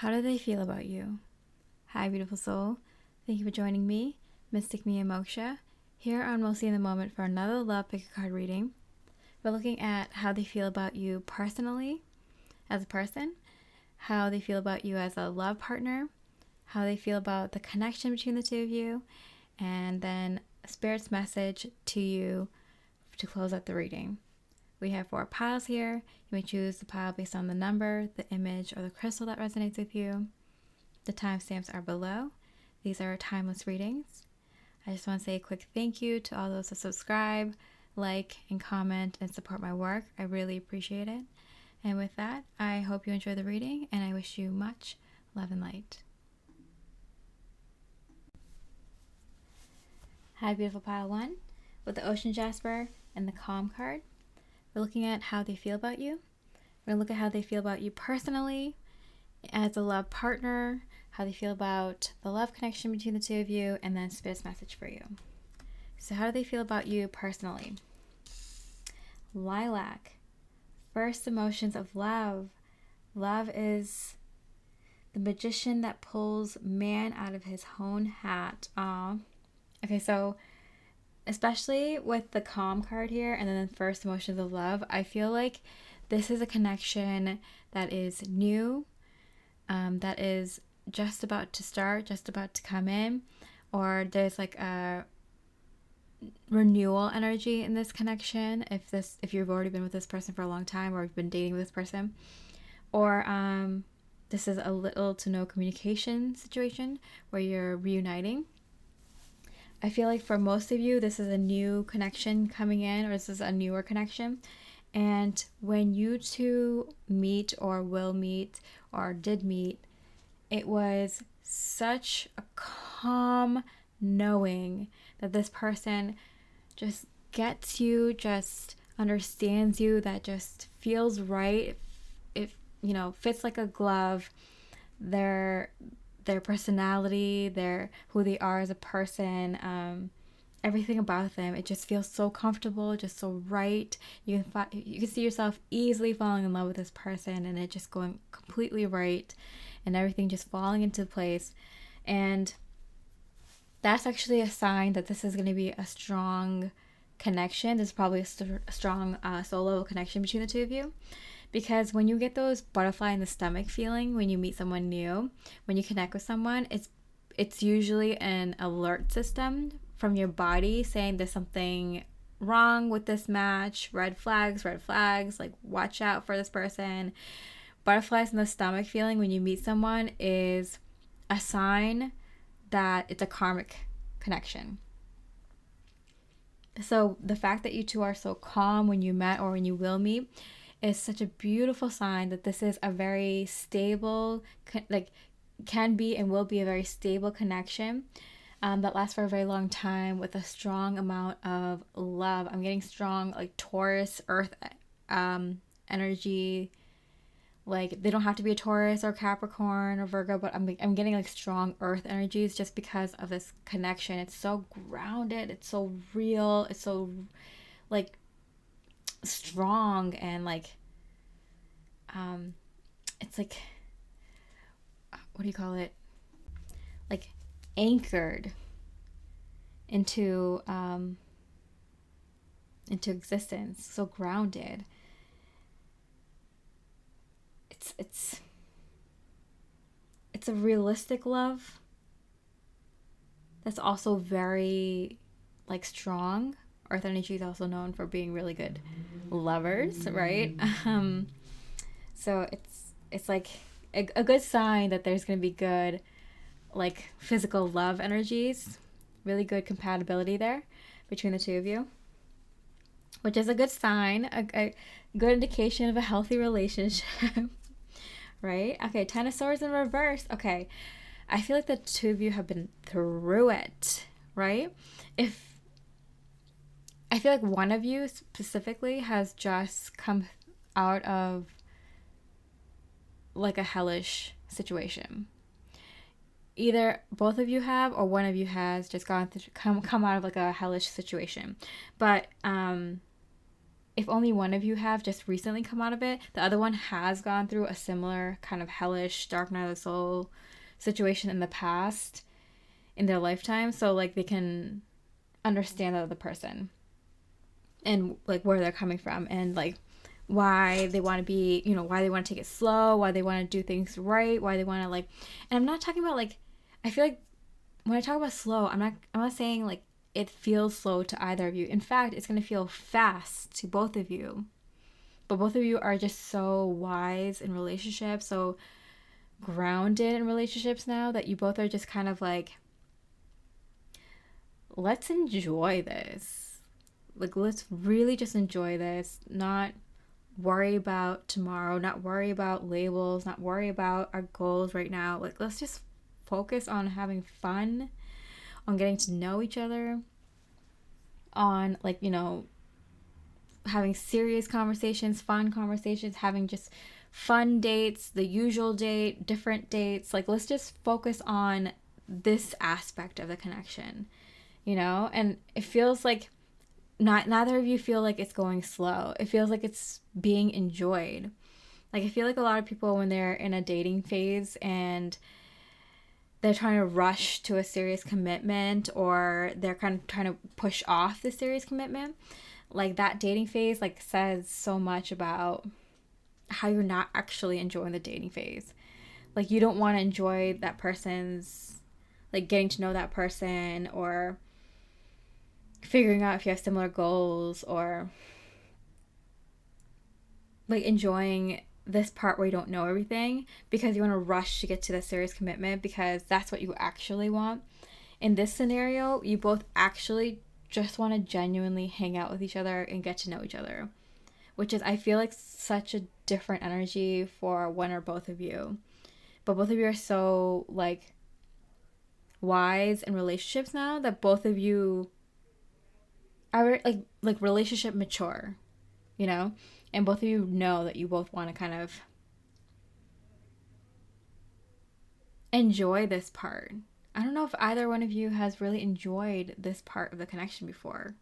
How do they feel about you? Hi, beautiful soul. Thank you for joining me, Mystic Mia Moksha, here on Mostly in the Moment for another Love Pick a Card reading. We're looking at how they feel about you personally, as a person, how they feel about you as a love partner, how they feel about the connection between the two of you, and then Spirit's message to you to close out the reading. We have 4 piles here. You may choose the pile based on the number, the image, or the crystal that resonates with you. The timestamps are below. These are timeless readings. I just want to say a quick thank you to all those that subscribe, like, and comment and support my work. I really appreciate it. And with that, I hope you enjoy the reading, and I wish you much love and light. Hi, beautiful pile 1 with the Ocean Jasper and the Calm card. We're looking at how they feel about you. We're going to look at how they feel about you personally, as a love partner, how they feel about the love connection between the two of you, and then Spirit's message for you. So how do they feel about you personally? Lilac. First emotions of love. Love is the magician that pulls man out of his own hat. Okay, so especially with the Calm card here and then the first emotions of love, I feel like this is a connection that is new, that is just about to start, just about to come in, or there's like a renewal energy in this connection if you've already been with this person for a long time or you've been dating with this person, or this is a little to no communication situation where you're reuniting. I feel like for most of you, this is a new connection coming in, or this is a newer connection. And when you two meet or will meet or did meet, it was such a calm knowing that this person just gets you, just understands you, that just feels right. It fits like a glove. Their personality, who they are as a person, everything about them, it just feels so comfortable, just so right. You can see yourself easily falling in love with this person, and it just going completely right, and everything just falling into place. And that's actually a sign that this is going to be a strong connection. There's probably a strong soul level connection between the two of you. Because when you get those butterfly in the stomach feeling when you meet someone new, when you connect with someone, it's usually an alert system from your body saying there's something wrong with this match, red flags, like watch out for this person. Butterflies in the stomach feeling when you meet someone is a sign that it's a karmic connection. So the fact that you two are so calm when you met or when you will meet is such a beautiful sign that this is a very stable, can be and will be a very stable connection that lasts for a very long time with a strong amount of love. I'm getting strong, like Taurus, Earth energy. Like, they don't have to be a Taurus or Capricorn or Virgo, but I'm getting like strong Earth energies just because of this connection. It's so grounded. It's so real. It's so like strong, and like it's like, what do you call it, like anchored into existence, so grounded. It's a realistic love that's also very like strong. Earth energy is also known for being really good lovers, right? So it's like a good sign that there's going to be good like physical love energies, really good compatibility there between the two of you, which is a good sign, a good indication of a healthy relationship. Right? Okay, Ten of Swords in reverse. Okay, I feel like the two of you have been through it, right? I feel like one of you specifically has just come out of like a hellish situation. Either both of you have, or one of you has just come out of like a hellish situation. But if only one of you have just recently come out of it, the other one has gone through a similar kind of hellish dark night of the soul situation in the past in their lifetime, so like they can understand the other person and like where they're coming from, and like why they want to be, why they want to take it slow, why they want to do things right, why they want to like, and I'm not talking about like, I feel like when I talk about slow, I'm not saying like it feels slow to either of you. In fact, it's going to feel fast to both of you. But both of you are just so wise in relationships, so grounded in relationships now, that you both are just kind of like, let's enjoy this. Like, let's really just enjoy this, not worry about tomorrow, not worry about labels, not worry about our goals right now. Like, let's just focus on having fun, on getting to know each other, on like, having serious conversations, fun conversations, having just fun dates, the usual date, different dates. Like, let's just focus on this aspect of the connection, and it feels like neither of you feel like it's going slow. It feels like it's being enjoyed. Like, I feel like a lot of people, when they're in a dating phase and they're trying to rush to a serious commitment, or they're kind of trying to push off the serious commitment, like that dating phase like says so much about how you're not actually enjoying the dating phase. Like, you don't want to enjoy that person's, like, getting to know that person, or figuring out if you have similar goals, or like enjoying this part where you don't know everything, because you want to rush to get to the serious commitment, because that's what you actually want. In this scenario, you both actually just want to genuinely hang out with each other and get to know each other, which is, I feel like, such a different energy for one or both of you. But both of you are so like wise in relationships now, that both of you are like relationship mature, and both of you know that you both want to kind of enjoy this part. I don't know if either one of you has really enjoyed this part of the connection before.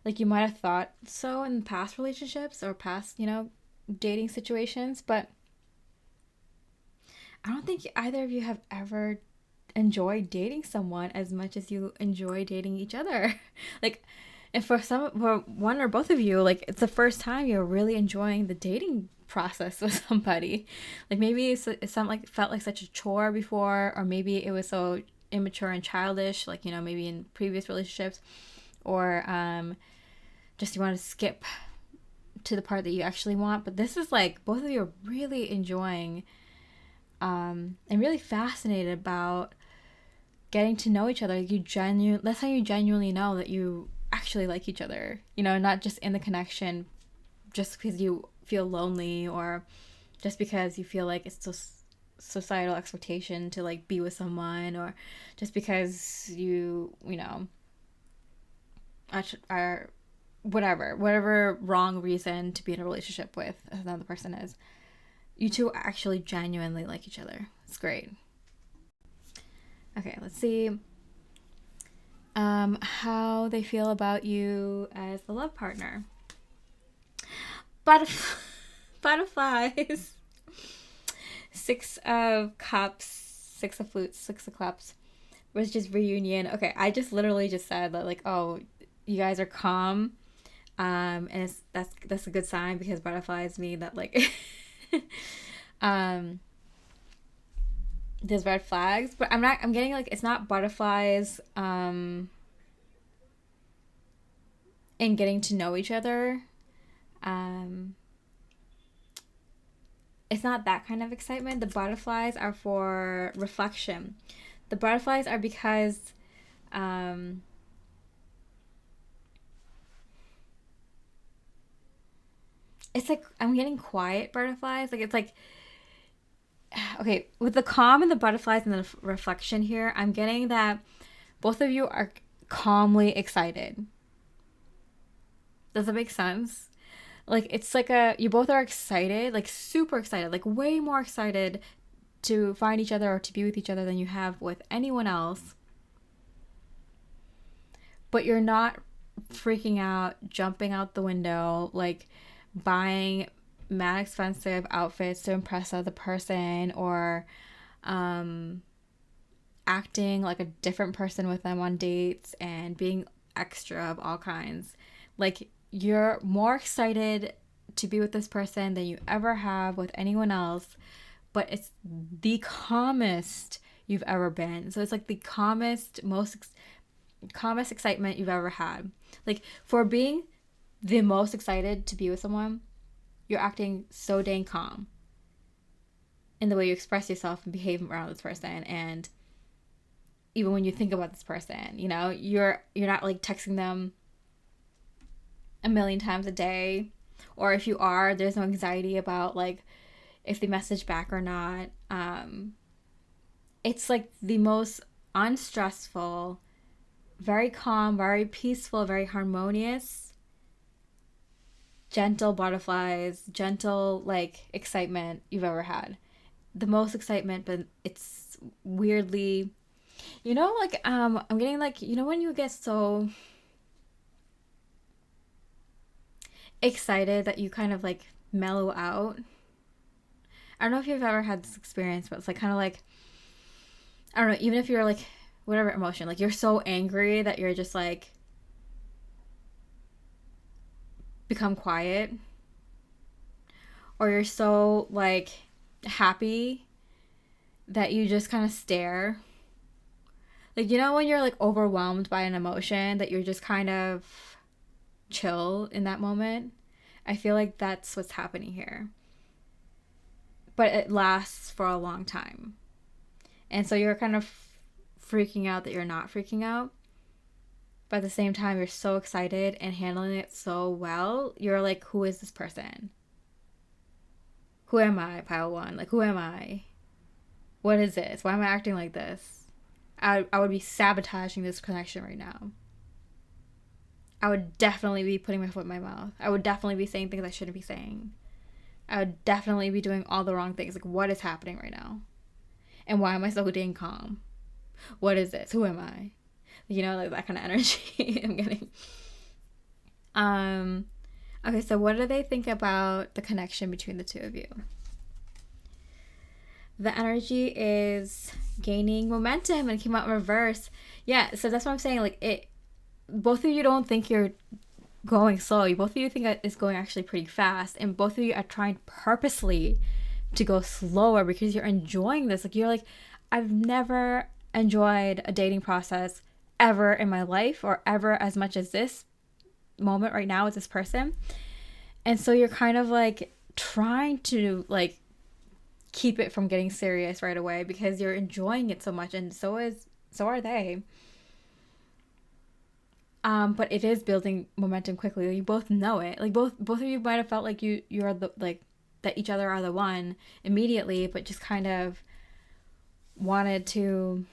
Like, you might have thought so in past relationships or past, dating situations, but I don't think either of you have ever enjoyed dating someone as much as you enjoy dating each other. Like, and for one or both of you, like, it's the first time you're really enjoying the dating process with somebody. Like, maybe it's something like felt like such a chore before, or maybe it was so immature and childish, like, maybe in previous relationships, or just you want to skip to the part that you actually want. But this is like both of you are really enjoying and really fascinated about getting to know each other. That's how you genuinely know that you actually like each other, not just in the connection just because you feel lonely, or just because you feel like it's just societal expectation to like be with someone, or just because you are whatever wrong reason to be in a relationship with another person is. You two actually genuinely like each other. It's great. Okay, let's see how they feel about you as the love partner. Butterflies. 6 of Cups, 6 of Flutes, 6 of Clubs, which is reunion. Okay, I just literally just said that, like, oh, you guys are calm, and that's a good sign, because butterflies mean that, like, there's red flags, but I'm getting like it's not butterflies in getting to know each other. It's not that kind of excitement. The butterflies are for reflection. The butterflies are because it's like I'm getting quiet butterflies. Like, it's like, okay, with the calm and the butterflies and the reflection here, I'm getting that both of you are calmly excited. Does that make sense? Like, it's like you both are excited, like super excited, like way more excited to find each other or to be with each other than you have with anyone else. But you're not freaking out, jumping out the window, like buying mad expensive outfits to impress other person, or acting like a different person with them on dates and being extra of all kinds. Like, you're more excited to be with this person than you ever have with anyone else, but it's the calmest you've ever been. So it's like the calmest, calmest excitement you've ever had. Like, for being the most excited to be with someone, you're acting so dang calm in the way you express yourself and behave around this person. And even when you think about this person, you know, you're not like texting them a million times a day, or if you are, there's no anxiety about like if they message back or not. It's like the most unstressful, very calm, very peaceful, very harmonious, gentle butterflies, gentle like excitement you've ever had. The most excitement, but it's weirdly, you know, like I'm getting like, you know, when you get so excited that you kind of like mellow out. I don't know if you've ever had this experience, but it's like kind of like, I don't know, even if you're like whatever emotion, like you're so angry that you're just like become quiet, or you're so like happy that you just kind of stare. Like, you know, when you're like overwhelmed by an emotion that you're just kind of chill in that moment. I feel like that's what's happening here. But it lasts for a long time. And so you're kind of freaking out that you're not freaking out. But at the same time, you're so excited and handling it so well. You're like, who is this person? Who am I, pile one? Like, who am I? What is this? Why am I acting like this? I would be sabotaging this connection right now. I would definitely be putting my foot in my mouth. I would definitely be saying things I shouldn't be saying. I would definitely be doing all the wrong things. Like, what is happening right now? And why am I so dang calm? What is this? Who am I? You know, like that kind of energy I'm getting. Okay, so what do they think about the connection between the two of you? The energy is gaining momentum and came out in reverse. Yeah, so that's what I'm saying. Like, it, both of you don't think you're going slow. Both of you think that it's going actually pretty fast, and both of you are trying purposely to go slower because you're enjoying this. Like, you're like, I've never enjoyed a dating process ever in my life, or ever as much as this moment right now with this person. And so you're kind of like trying to like keep it from getting serious right away because you're enjoying it so much, and so are they. But it is building momentum quickly. You both know it. Like, both of you might have felt like you're the, like, that each other are the one immediately, but just kind of wanted to,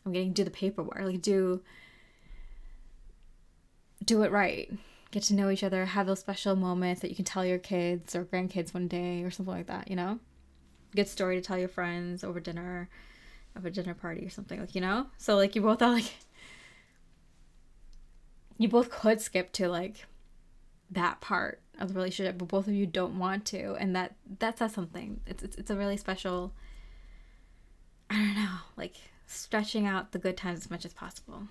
I'm getting, do the paperwork, like do it right. Get to know each other, have those special moments that you can tell your kids or grandkids one day or something like that, you know? Good story to tell your friends over dinner, of a dinner party or something, like, you know? So like you both are like, you both could skip to like that part of the relationship, but both of you don't want to, and that says something. It's a really special, I don't know, like stretching out the good times as much as possible.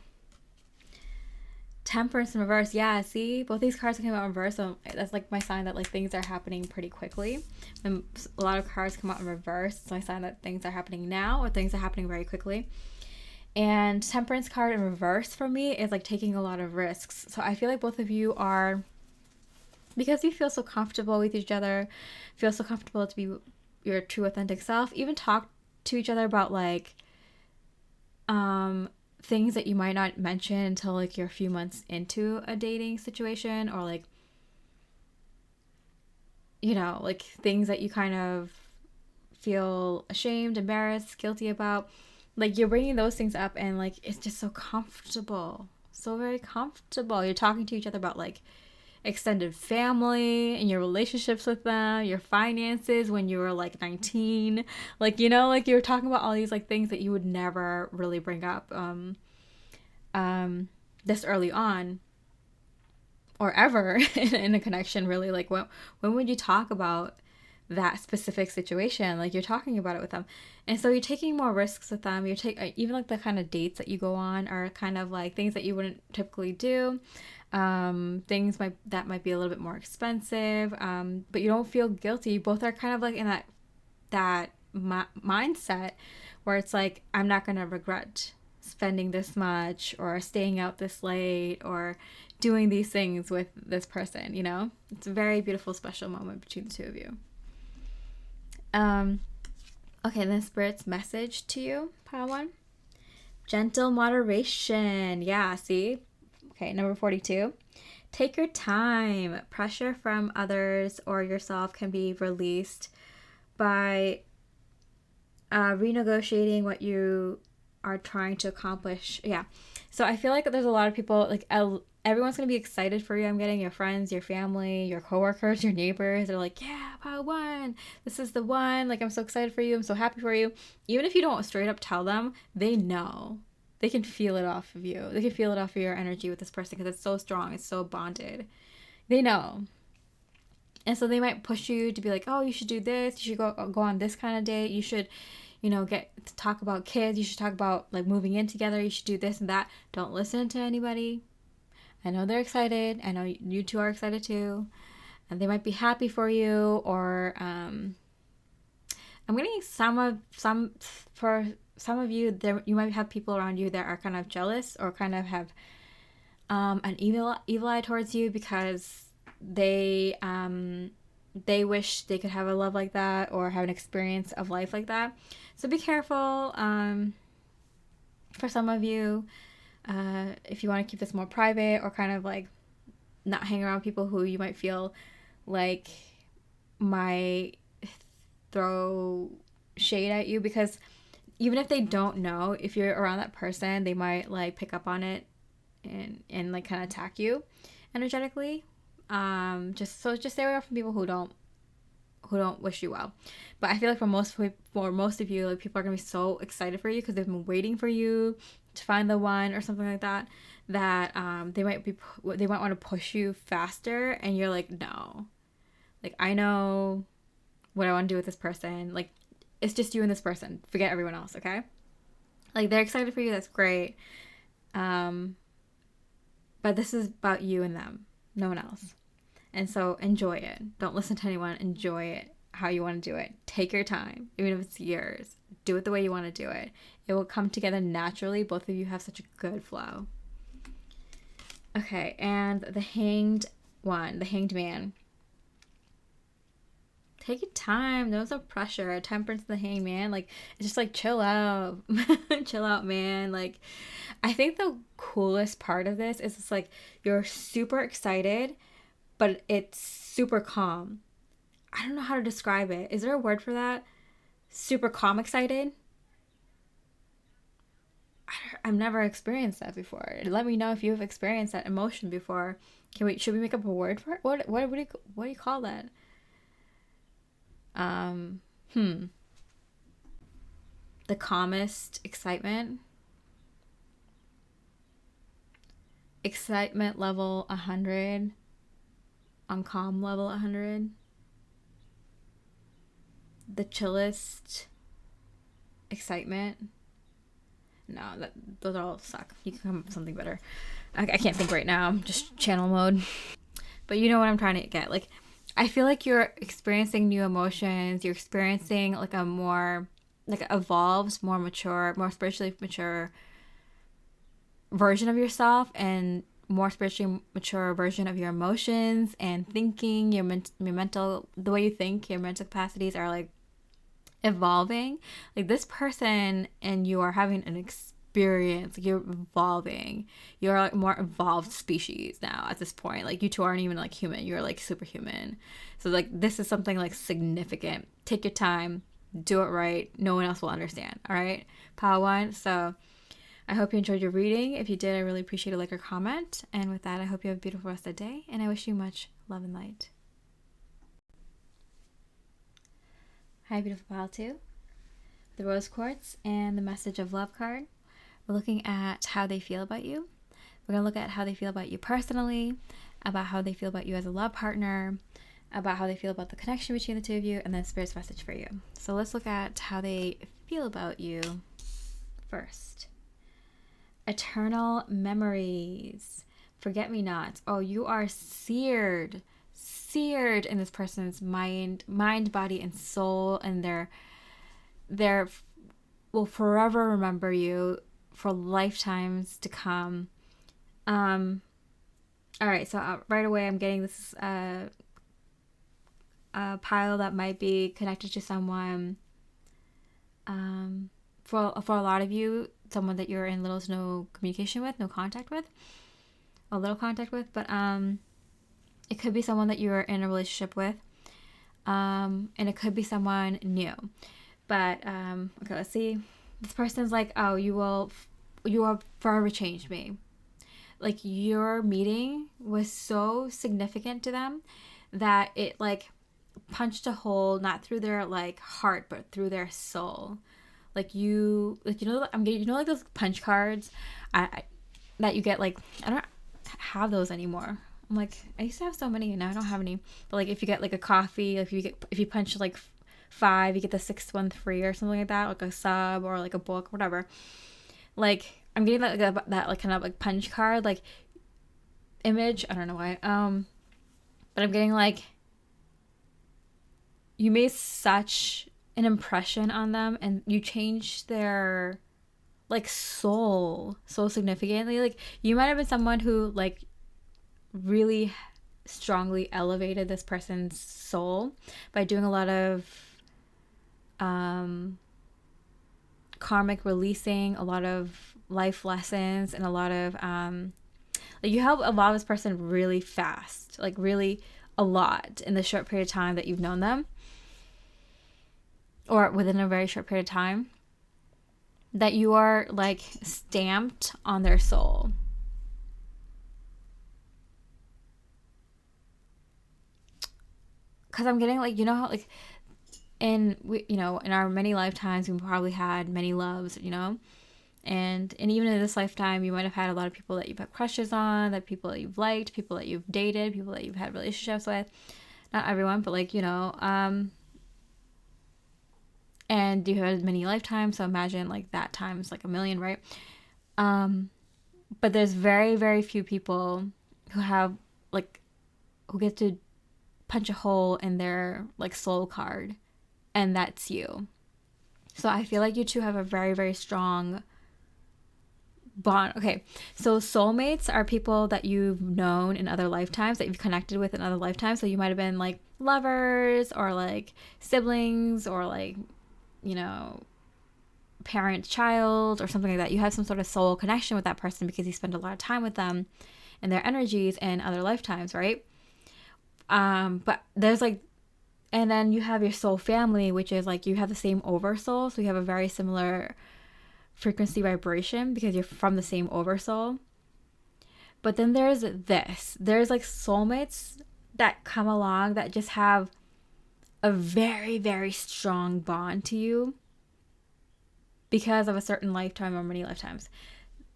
Temperance in reverse. Yeah, see, both these cards came out in reverse, so that's like my sign that like things are happening pretty quickly. And a lot of cards come out in reverse, it's my sign that things are happening now, or things are happening very quickly. And Temperance card in reverse for me is like taking a lot of risks. So I feel like both of you are, because you feel so comfortable with each other, feel so comfortable to be your true authentic self, even talk to each other about like things that you might not mention until like you're a few months into a dating situation, or like, you know, like things that you kind of feel ashamed, embarrassed, guilty about. Like, you're bringing those things up, and like it's just so comfortable, so very comfortable. You're talking to each other about like extended family and your relationships with them, your finances when you were like 19, like, you know, like you're talking about all these like things that you would never really bring up this early on. or ever in a connection, really. Like, when would you talk about that specific situation? Like, you're talking about it with them. And so you're taking more risks with them. You're taking, even like the kind of dates that you go on are kind of like things that you wouldn't typically do. Things that might be a little bit more expensive, but you don't feel guilty. You both are kind of like in that mindset where it's like, I'm not going to regret spending this much or staying out this late or doing these things with this person, you know? It's a very beautiful, special moment between the two of you. Okay, then Spirit's message to you, pile one. Gentle moderation. Yeah, see? Okay, number 42. Take your time. Pressure from others or yourself can be released by renegotiating what you are trying to accomplish. Yeah. So I feel like there's a lot of people, like, everyone's going to be excited for you. I'm getting your friends, your family, your coworkers, your neighbors. They're like, yeah, pile one. This is the one. Like, I'm so excited for you. I'm so happy for you. Even if you don't straight up tell them, they know. They can feel it off of you. They can feel it off of your energy with this person because it's so strong. It's so bonded. They know. And so they might push you to be like, oh, you should do this. You should go on this kind of date. You should, get to talk about kids. You should talk about like moving in together. You should do this and that. Don't listen to anybody. I know they're excited. I know you two are excited too. And they might be happy for you, or I'm getting for some of you, there you might have people around you that are kind of jealous or kind of have an evil eye towards you because they wish they could have a love like that or have an experience of life like that. So be careful. For some of you, if you want to keep this more private or kind of like not hang around people who you might feel like might throw shade at you, because even if they don't know, if you're around that person, they might like pick up on it and like kind of attack you energetically. Just stay away from people who don't wish you well. But I feel like for most of you, like, people are gonna be so excited for you because they've been waiting for you to find the one or something like that. That they might want to push you faster, and you're like, no, like, I know what I want to do with this person. Like, it's just you and this person. Forget everyone else, okay? Like, they're excited for you. That's great. But this is about you and them, no one else. And so enjoy it. Don't listen to anyone. Enjoy it how you want to do it. Take your time, even if it's years. Do it the way you want to do it. It will come together naturally. Both of you have such a good flow. Okay, and the hanged man. Take your time. There's no pressure. Temperance, the hanged man. Like, it's just like, chill out. Chill out, man. Like, I think the coolest part of this is it's like you're super excited, but it's super calm. I don't know how to describe it. Is there a word for that? Super calm excited? I've never experienced that before. Let me know if you've experienced that emotion before. Should we make up a word for it? What do you call that? The calmest excitement. Excitement level 100. On calm level 100. The chillest excitement. No, those all suck. You can come up with something better. I can't think right now. I'm just channel mode. But you know what I'm trying to get. Like, I feel like you're experiencing new emotions. You're experiencing like a more like evolved, more mature, more spiritually mature version of yourself, and more spiritually mature version of your emotions and thinking. Your mental, the way you think, your mental capacities are like evolving. Like, this person and you are having an experience. Like, you're evolving. You're like more evolved species now at this point. Like, you two aren't even like human. You're like superhuman. So like, this is something like significant. Take your time. Do it right. No one else will understand. All right, Power One. So I hope you enjoyed your reading. If you did, I really appreciate a like or comment. And with that, I hope you have a beautiful rest of the day. And I wish you much love and light. Hi, beautiful pile 2. The Rose Quartz and the Message of Love card. We're looking at how they feel about you. We're going to look at how they feel about you personally, about how they feel about you as a love partner, about how they feel about the connection between the two of you, and then Spirit's message for you. So let's look at how they feel about you first. Eternal memories. Forget-me-nots. Oh, you are seared in this person's mind, body, and soul, and they're will forever remember you for lifetimes to come. All right, so right away I'm getting this a pile that might be connected to someone. For a lot of you, someone that you're in little to no communication with, no contact with, a little contact with, but it could be someone that you're in a relationship with, and it could be someone new. But okay, let's see. This person's like, oh, you will forever change me. Like, your meeting was so significant to them that it like punched a hole not through their like heart but through their soul. Like, I'm getting, like those punch cards that you get, like, I don't have those anymore. I'm like, I used to have so many and now I don't have any. But like, if you get like a coffee, if you punch like 5, you get the 6th one free or something like that, like a sub or like a book, whatever. Like, I'm getting that like kind of like punch card like image. I don't know why. But I'm getting like, you made such an impression on them and you changed their like soul so significantly. Like, you might have been someone who like really strongly elevated this person's soul by doing a lot of karmic releasing, a lot of life lessons, and a lot of like, you help a lot of this person really fast, like really a lot in the short period of time that you've known them, or within a very short period of time, that you are like stamped on their soul. Because I'm getting like, you know how like in our many lifetimes we probably had many loves, and even in this lifetime you might have had a lot of people that you've had crushes on, that people that you've liked, people that you've dated, people that you've had relationships with. Not everyone, but like, and you had many lifetimes, so imagine like that times like a million, right? But there's very, very few people who have like, who get to punch a hole in their like soul card, and that's you. So I feel like you two have a very, very strong bond. Okay, so soulmates are people that you've known in other lifetimes, that you've connected with in other lifetimes. So you might have been like lovers or like siblings or like, parent child or something like that. You have some sort of soul connection with that person because you spend a lot of time with them and their energies in other lifetimes, right? But there's like, and then you have your soul family, which is like you have the same oversoul, so you have a very similar frequency vibration because you're from the same oversoul. But then there's like soulmates that come along that just have a very, very strong bond to you because of a certain lifetime or many lifetimes.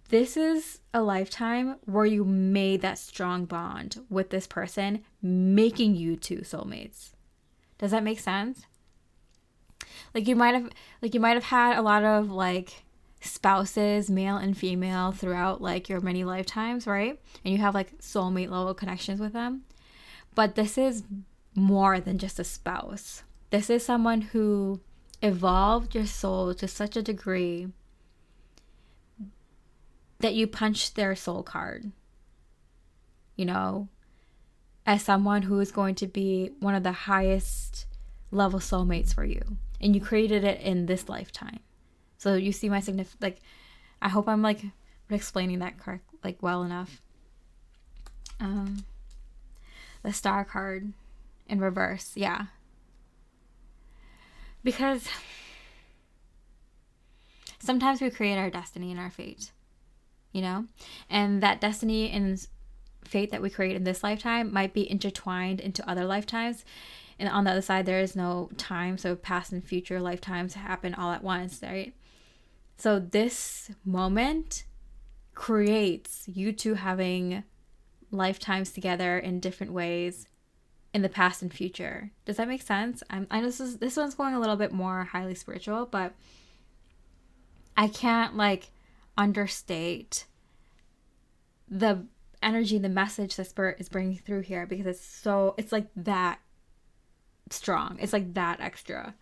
This is a lifetime where you made that strong bond with this person, making you two soulmates. Does that make sense? Like, you might have had a lot of like spouses, male and female, throughout like your many lifetimes, right? And you have like soulmate level connections with them. But this is more than just a spouse. This is someone who evolved your soul to such a degree that you punch their soul card, as someone who is going to be one of the highest level soulmates for you. And you created it in this lifetime. So you see my like, I hope I'm like explaining that correct, like well enough. The star card in reverse. Yeah. Because sometimes we create our destiny and our fate, and that destiny and fate that we create in this lifetime might be intertwined into other lifetimes. And on the other side, there is no time. So past and future lifetimes happen all at once, right? So this moment creates you two having lifetimes together in different ways in the past and future. Does that make sense? I know this one's going a little bit more highly spiritual, but I can't like understate the energy, the message that Spirit is bringing through here, because it's like that strong. It's like that extra.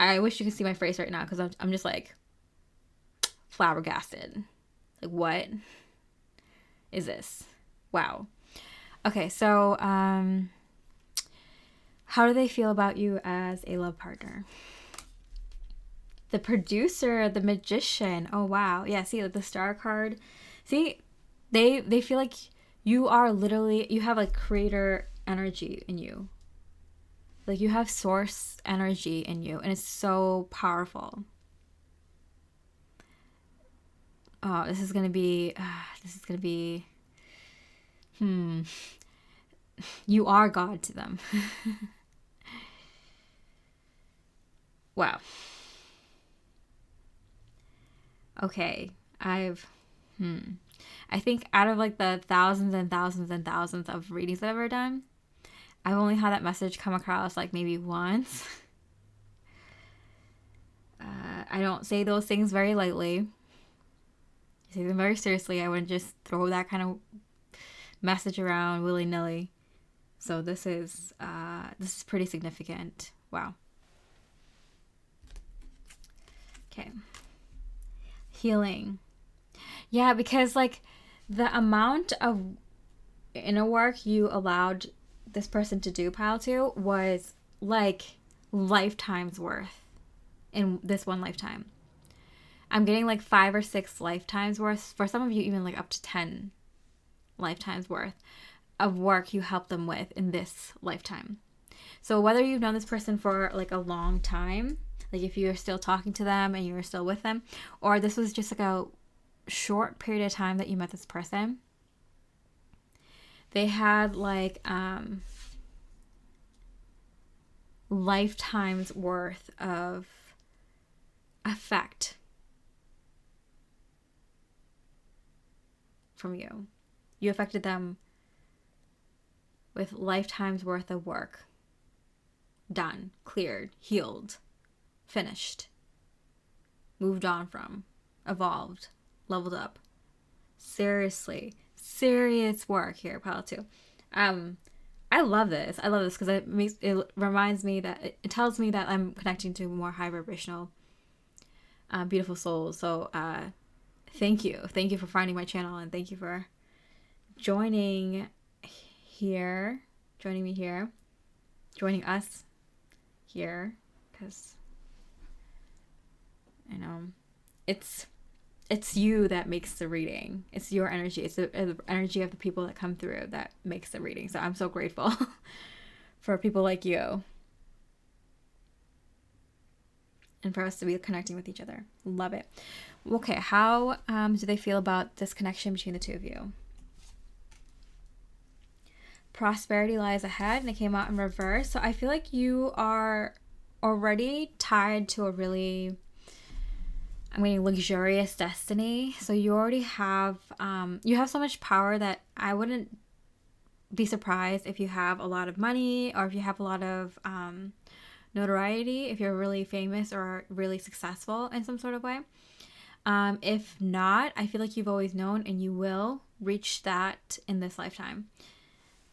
I wish you could see my face right now, because I'm just like flabbergasted. Like, what is this? Wow. Okay, so how do they feel about you as a love partner? The producer, the magician. Oh wow. Yeah, see, like the star card. See, they feel like you are literally, you have like creator energy in you. Like you have source energy in you, and it's so powerful. Oh, this is gonna be you are God to them. Wow. Okay, I think out of like the thousands and thousands and thousands of readings I've ever done, I've only had that message come across like maybe once. I don't say those things very lightly. I say them very seriously. I wouldn't just throw that kind of message around willy-nilly. So this is pretty significant. Wow. Okay. Healing. Yeah, because like the amount of inner work you allowed this person to do, pile two, was like lifetimes worth in this one lifetime. I'm getting like 5 or 6 lifetimes worth. For some of you, even like up to 10 lifetimes worth of work you helped them with in this lifetime. So whether you've known this person for like a long time, like if you're still talking to them and you're still with them, or this was just like a short period of time that you met this person, they had like lifetimes worth of effect from you. You affected them with lifetimes worth of work. Done, cleared, healed, finished, moved on from, evolved, leveled up. Seriously, serious work here, pile two. I love this. I love this because it reminds me that it tells me that I'm connecting to more high vibrational, beautiful souls. So, thank you for finding my channel, and thank you for joining me here, joining us here, because you know it's you that makes the reading. It's your energy. It's the energy of the people that come through that makes the reading. So I'm so grateful for people like you and for us to be connecting with each other. Love it. Okay, how do they feel about this connection between the two of you? Prosperity lies ahead, and it came out in reverse. So I feel like you are already tied to a really, I'm getting luxurious destiny. So you already have, you have so much power that I wouldn't be surprised if you have a lot of money, or if you have a lot of notoriety, if you're really famous or really successful in some sort of way. If not, I feel like you've always known, and you will reach that in this lifetime.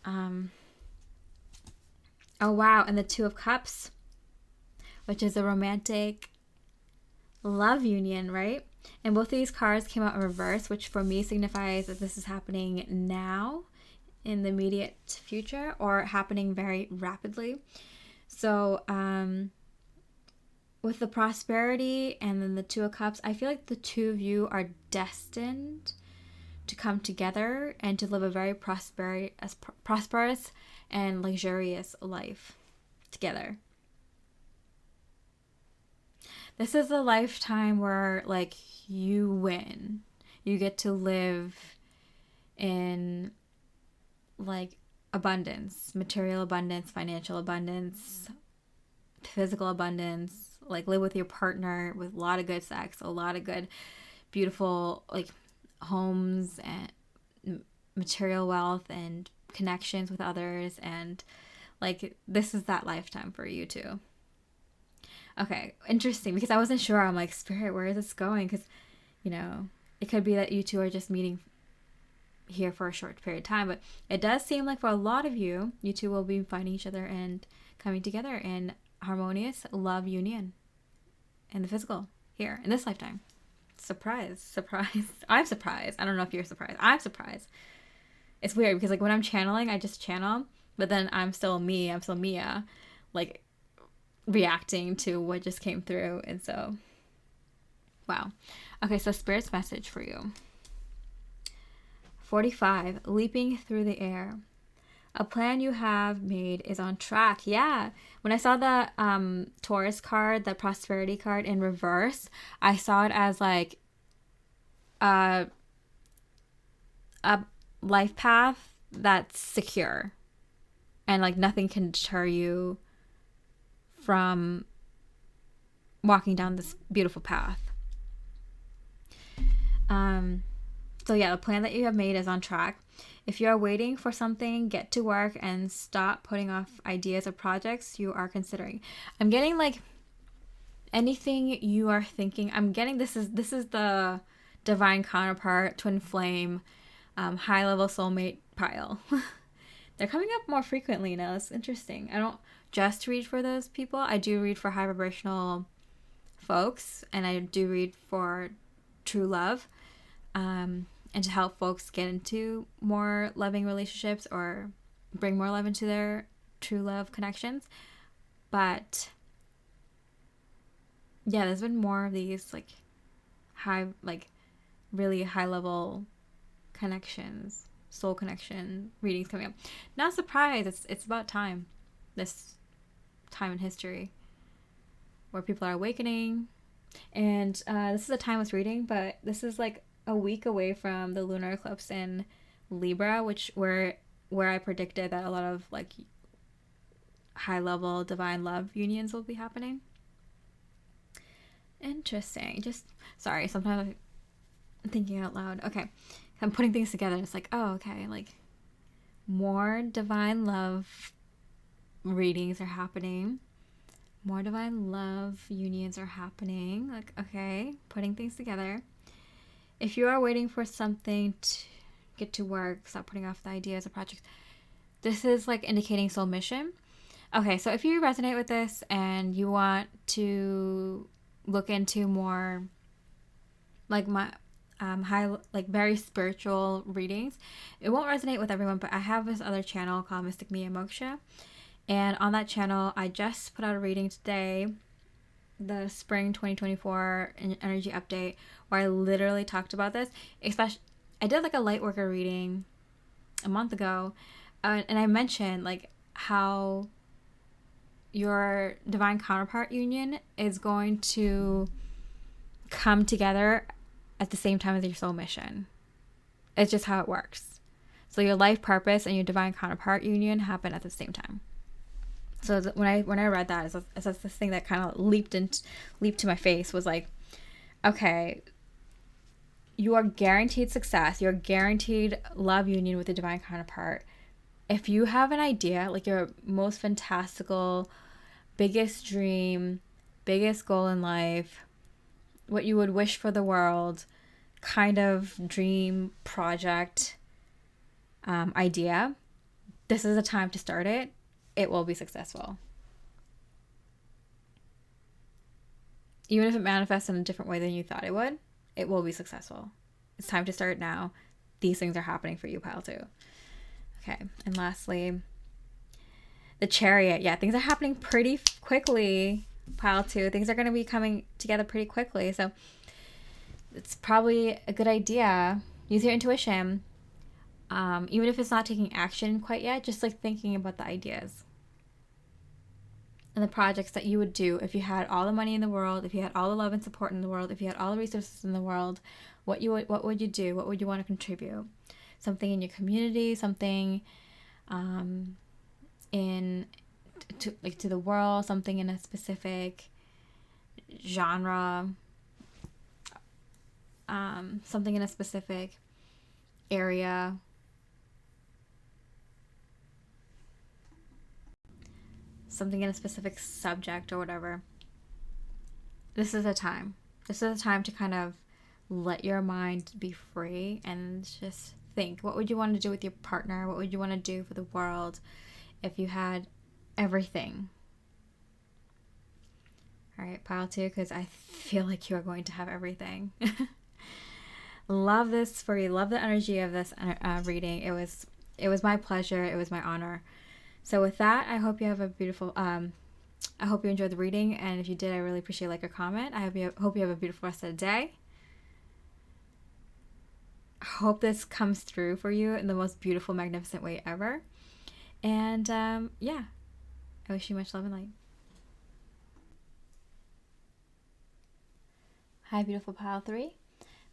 Oh wow, and the Two of Cups, which is a romantic love union, right? And both of these cards came out in reverse, which for me signifies that this is happening now in the immediate future, or happening very rapidly. So with the prosperity and then the Two of Cups, I feel like the two of you are destined to come together and to live a very prosperous and luxurious life together. This is a lifetime where like you win. You get to live in like abundance, material abundance, financial abundance, physical abundance, like live with your partner with a lot of good sex, a lot of good, beautiful, like homes and material wealth and connections with others, and like this is that lifetime for you too. Okay, interesting, because I wasn't sure. I'm like, Spirit, where is this going? Because, you know, it could be that you two are just meeting here for a short period of time, but it does seem like for a lot of you, you two will be finding each other and coming together in harmonious love union in the physical here in this lifetime. Surprise. I'm surprised. I don't know if you're surprised. I'm surprised. It's weird because like when I'm channeling, I just channel, but then I'm still me. I'm still Mia, like reacting to what just came through. And so, wow. Okay, so Spirit's message for you. 45, leaping through the air. A plan you have made is on track. Yeah. When I saw the Taurus card, the prosperity card in reverse, I saw it as like a life path that's secure. And like nothing can deter you from walking down this beautiful path. So yeah, the plan that you have made is on track. If you are waiting for something, get to work and stop putting off ideas or projects you are considering. I'm getting like anything you are thinking. I'm getting this is the divine counterpart, twin flame, high level soulmate pile. They're coming up more frequently now. It's interesting. I don't just read for those people. I do read for high vibrational folks, and I do read for true love. And to help folks get into more loving relationships or bring more love into their true love connections. But yeah, there's been more of these like really high level connections, soul connection readings coming up. Not surprised. It's about time. This time in history where people are awakening. And this is a timeless reading, but this is like a week away from the lunar eclipse in Libra, where I predicted that a lot of like high level divine love unions will be happening. Interesting. Just sorry, sometimes I'm thinking out loud. Okay, I'm putting things together. It's like, oh, okay, like more divine love readings are happening. More divine love unions are happening. Like, okay, putting things together. If you are waiting for something to get to work, stop putting off the ideas or projects. This is like indicating soul mission. Okay, so if you resonate with this and you want to look into more like my high, like very spiritual readings, it won't resonate with everyone, but I have this other channel called Mystic Mia Moksha. And on that channel, I just put out a reading today, the spring 2024 energy update, where I literally talked about this. Especially, I did like a light worker reading a month ago, and I mentioned like how your divine counterpart union is going to come together at the same time as your soul mission. It's just how it works. So your life purpose and your divine counterpart union happen at the same time. So when I read that, it's this thing that kind of leaped to my face was like, okay, you are guaranteed success. You're guaranteed love union with the divine counterpart. If you have an idea, like your most fantastical, biggest dream, biggest goal in life, what you would wish for the world, kind of dream project, idea, this is the time to start it. It will be successful. Even if it manifests in a different way than you thought it would, it will be successful. It's time to start now. These things are happening for you, pile 2. Okay, and lastly, the Chariot. Yeah, things are happening pretty quickly, pile 2. Things are going to be coming together pretty quickly. So it's probably a good idea. Use your intuition. Even if it's not taking action quite yet, just like thinking about the ideas and the projects that you would do if you had all the money in the world, if you had all the love and support in the world, if you had all the resources in the world. What would you do? What would you want to contribute? Something in your community, something to the world, something in a specific genre. something in a specific area, something in a specific subject or whatever, this is a time. This is a time to kind of let your mind be free and just think, what would you want to do with your partner? What would you want to do for the world if you had everything? All right, pile 2, because I feel like you are going to have everything. Love this for you. Love the energy of this reading. It was my pleasure. It was my honor. So with that, I hope you have a beautiful, I hope you enjoyed the reading. And if you did, I really appreciate like or comment. I hope you have a beautiful rest of the day. I hope this comes through for you in the most beautiful, magnificent way ever. And yeah, I wish you much love and light. Hi, beautiful pile 3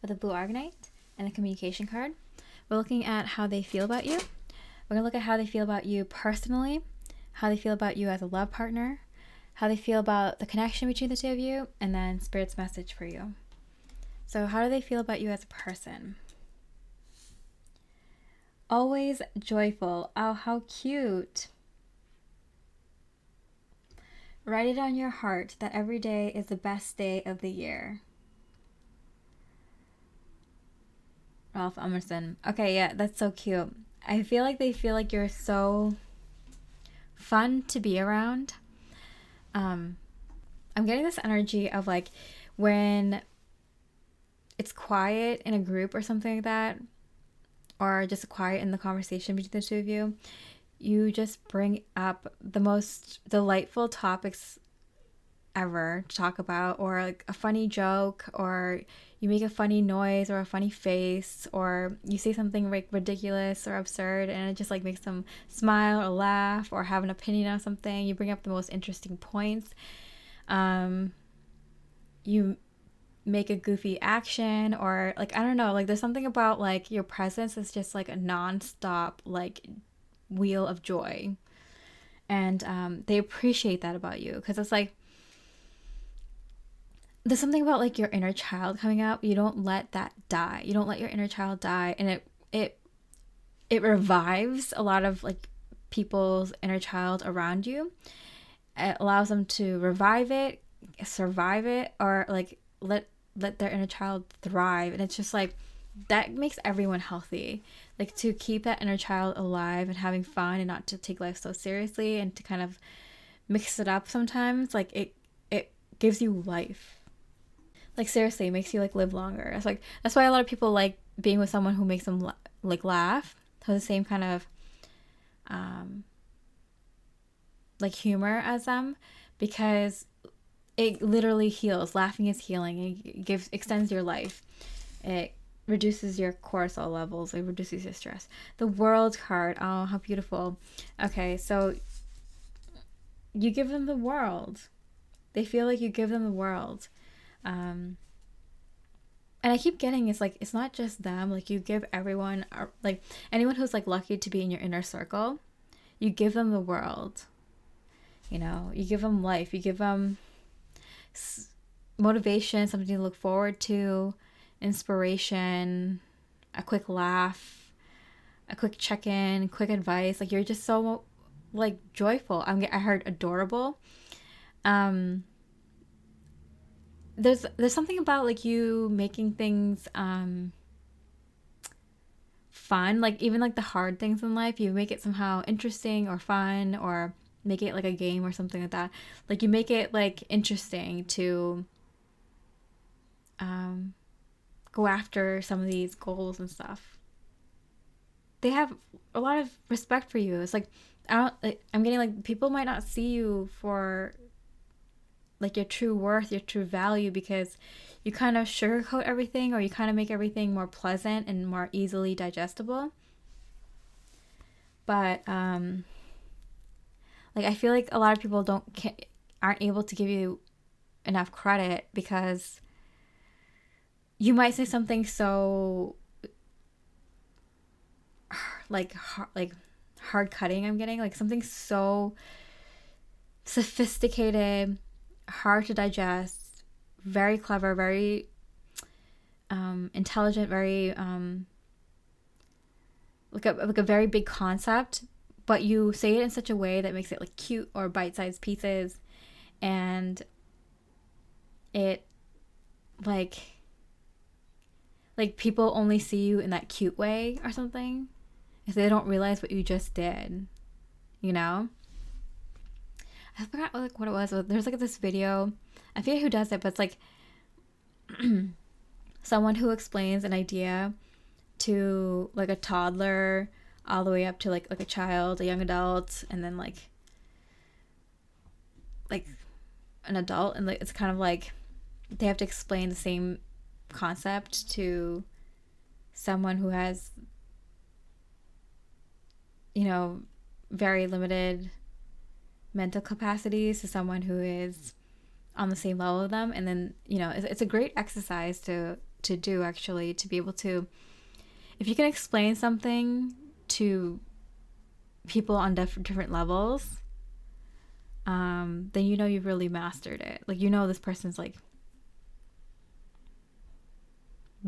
with a blue Aragonite and a communication card. We're looking at how they feel about you. We're going to look at how they feel about you personally, how they feel about you as a love partner, how they feel about the connection between the two of you, and then Spirit's message for you. So how do they feel about you as a person? Always joyful. Oh, how cute. Write it on your heart that every day is the best day of the year. Ralph Emerson. Okay, yeah, that's so cute. I feel like they feel like you're so fun to be around. I'm getting this energy of like when it's quiet in a group or something like that, or just quiet in the conversation between the two of you, you just bring up the most delightful topics ever to talk about, or like a funny joke, or you make a funny noise or a funny face, or you say something like ridiculous or absurd and it just like makes them smile or laugh or have an opinion on something. You bring up the most interesting points. You make a goofy action, or like, I don't know, like there's something about like your presence is just like a non-stop like wheel of joy. And they appreciate that about you, because it's like there's something about like your inner child coming out. You don't let that die. You don't let your inner child die, and it revives a lot of like people's inner child around you. It allows them to revive it, survive it, or like let their inner child thrive. And it's just like that makes everyone healthy, like to keep that inner child alive and having fun, and not to take life so seriously, and to kind of mix it up sometimes. Like it gives you life. Like seriously, it makes you like live longer. It's like that's why a lot of people like being with someone who makes them like laugh, have the same kind of like humor as them, because it literally heals. Laughing is healing. It extends your life. It reduces your cortisol levels. It reduces your stress. The World card. Oh, how beautiful. Okay, so you give them the world. They feel like you give them the world. And I keep getting, it's like, it's not just them. Like you give everyone, like anyone who's like lucky to be in your inner circle, you give them the world. You know, you give them life. You give them motivation, something to look forward to, inspiration, a quick laugh, a quick check-in, quick advice. Like you're just so like joyful. I heard adorable. There's something about like you making things fun. Like even like the hard things in life, you make it somehow interesting or fun, or make it like a game or something like that. Like you make it like interesting to go after some of these goals and stuff. They have a lot of respect for you. It's like I'm getting like people might not see you for like your true worth, your true value, because you kind of sugarcoat everything, or you kind of make everything more pleasant and more easily digestible. But like I feel like a lot of people aren't able to give you enough credit, because you might say something so like hard cutting. I'm getting like something so sophisticated, hard to digest, very clever, very intelligent, very like a very big concept, but you say it in such a way that makes it like cute or bite-sized pieces, and it like people only see you in that cute way or something, if they don't realize what you just did, you know. I forgot what it was. There's like this video, I forget who does it, but it's like someone who explains an idea to like a toddler all the way up to like a child, a young adult, and then like an adult, and like it's kind of like they have to explain the same concept to someone who has, you know, very limited mental capacities to someone who is on the same level of them. And then, you know, it's a great exercise to do, actually, to be able to, if you can explain something to people on different levels, then you know you've really mastered it. Like, you know, this person's like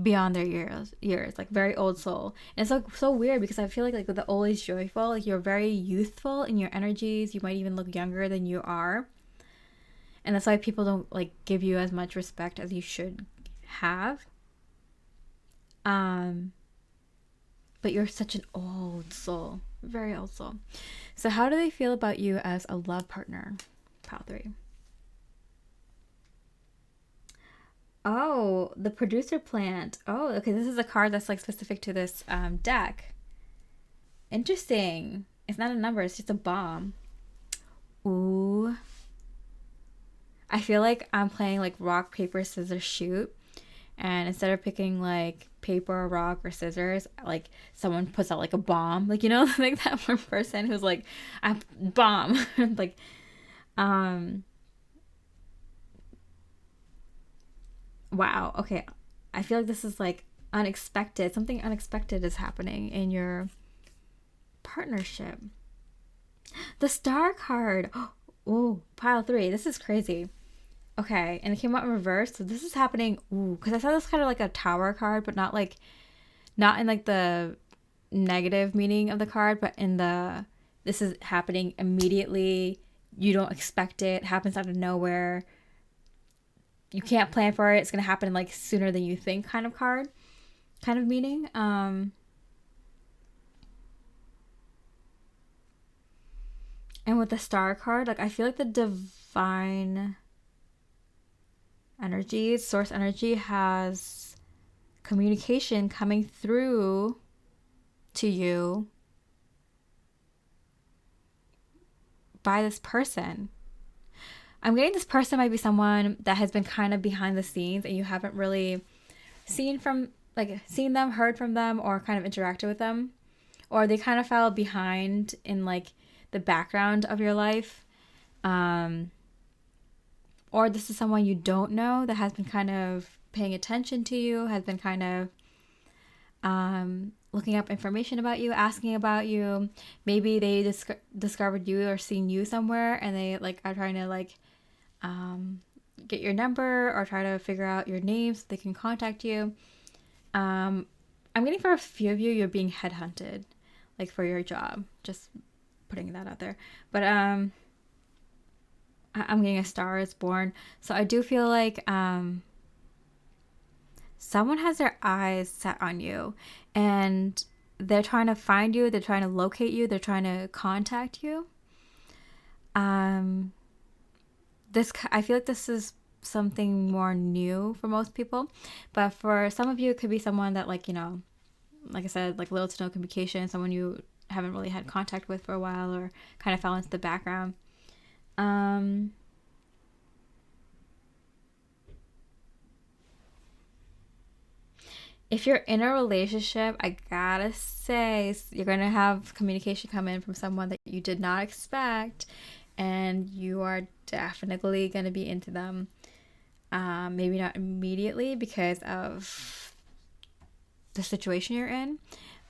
beyond their years, like very old soul. And it's so weird because I feel like the always joyful, like you're very youthful in your energies. You might even look younger than you are, and that's why people don't like give you as much respect as you should have. But you're such an old soul, very old soul. So how do they feel about you as a love partner? Pile 3. Oh, the producer plant. Oh, okay. This is a card that's like specific to this deck. Interesting. It's not a number. It's just a bomb. Ooh. I feel like I'm playing like rock, paper, scissors, shoot. And instead of picking like paper, rock, or scissors, like someone puts out like a bomb. Like, you know, like that one person who's like, I bomb. Like, wow. Okay. I feel like this is like unexpected. Something unexpected is happening in your partnership. The star card. Oh, pile 3. This is crazy. Okay. And it came out in reverse. So this is happening. Ooh, because I saw this kind of like a tower card, but not in like the negative meaning of the card, but in the, this is happening immediately. You don't expect it. It happens out of nowhere. You can't plan for it. It's going to happen like sooner than you think kind of card, kind of meaning. And with the star card, like I feel like the divine energy, source energy, has communication coming through to you by this person. I'm getting this person might be someone that has been kind of behind the scenes and you haven't really seen them, heard from them, or kind of interacted with them, or they kind of fell behind in like the background of your life. Or this is someone you don't know that has been kind of paying attention to you, has been kind of looking up information about you, asking about you. Maybe they discovered you or seen you somewhere, and they like are trying to like get your number or try to figure out your name so they can contact you. I'm getting for a few of you, you're being headhunted, like for your job. Just putting that out there. But I'm getting a Star is Born. So I do feel like someone has their eyes set on you, and they're trying to find you. They're trying to locate you. They're trying to contact you. I feel like this is something more new for most people, but for some of you, it could be someone that, like, you know, like I said, like little to no communication, someone you haven't really had contact with for a while, or kind of fell into the background. If you're in a relationship, I gotta say, you're gonna have communication come in from someone that you did not expect, and you are definitely gonna be into them. Maybe not immediately because of the situation you're in,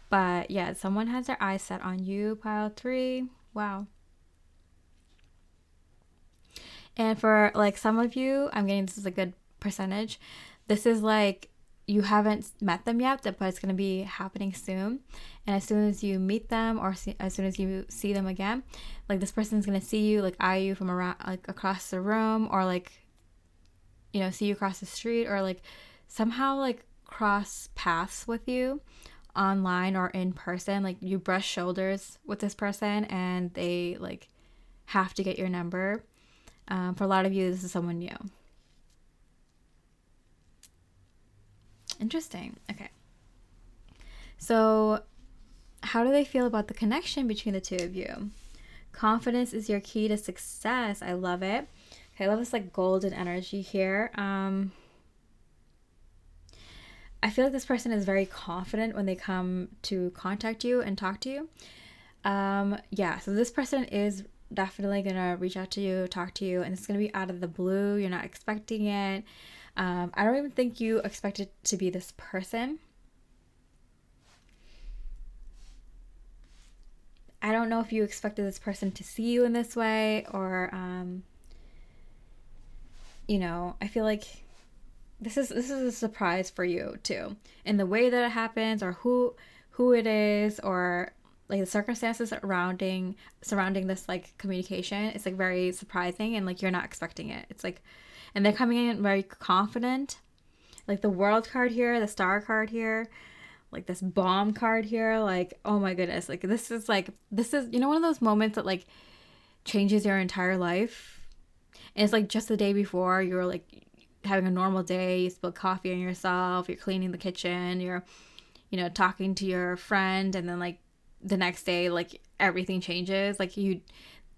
but yeah, someone has their eyes set on you, pile 3. Wow. And for like some of you, I'm getting this is a good percentage. This is like you haven't met them yet, but it's going to be happening soon. And as soon as you meet them, or as soon as you see them again, like this person's going to see you, like eye you from around, like across the room, or like, you know, see you across the street, or like somehow like cross paths with you online or in person. Like you brush shoulders with this person and they like have to get your number. For a lot of you, this is someone new. Interesting. Okay. So how do they feel about the connection between the two of you? Confidence is your key to success. I love it. Okay, I love this like golden energy here. I feel like this person is very confident when they come to contact you and talk to you. Yeah, so this person is definitely gonna reach out to you, talk to you, and it's gonna be out of the blue. You're not expecting it. I don't even think you expect it to be this person. I don't know if you expected this person to see you in this way, or you know, I feel like this is a surprise for you too, in the way that it happens, or who it is, or like the circumstances surrounding this like communication. It's like very surprising, and like you're not expecting it. It's like, and they're coming in very confident. Like the World card here, the Star card here, like this Bomb card here, like, oh my goodness, like this is you know, one of those moments that like changes your entire life. And it's like just the day before you were like having a normal day, you spill coffee on yourself, you're cleaning the kitchen, you're, you know, talking to your friend, and then like the next day like everything changes. Like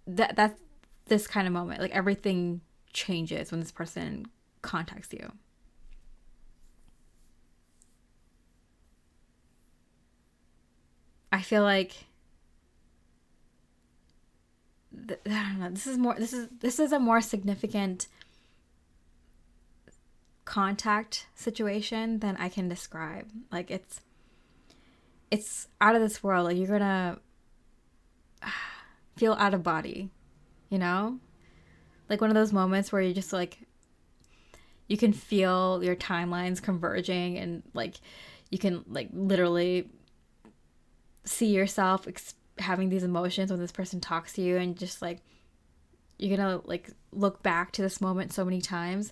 that's this kind of moment, like everything changes when this person contacts you. I feel like I don't know, this is a more significant contact situation than I can describe. Like it's out of this world. Like you're gonna feel out of body, you know? Like one of those moments where you just like, you can feel your timelines converging, and like you can like literally see yourself having these emotions when this person talks to you, and just like you're gonna like look back to this moment so many times,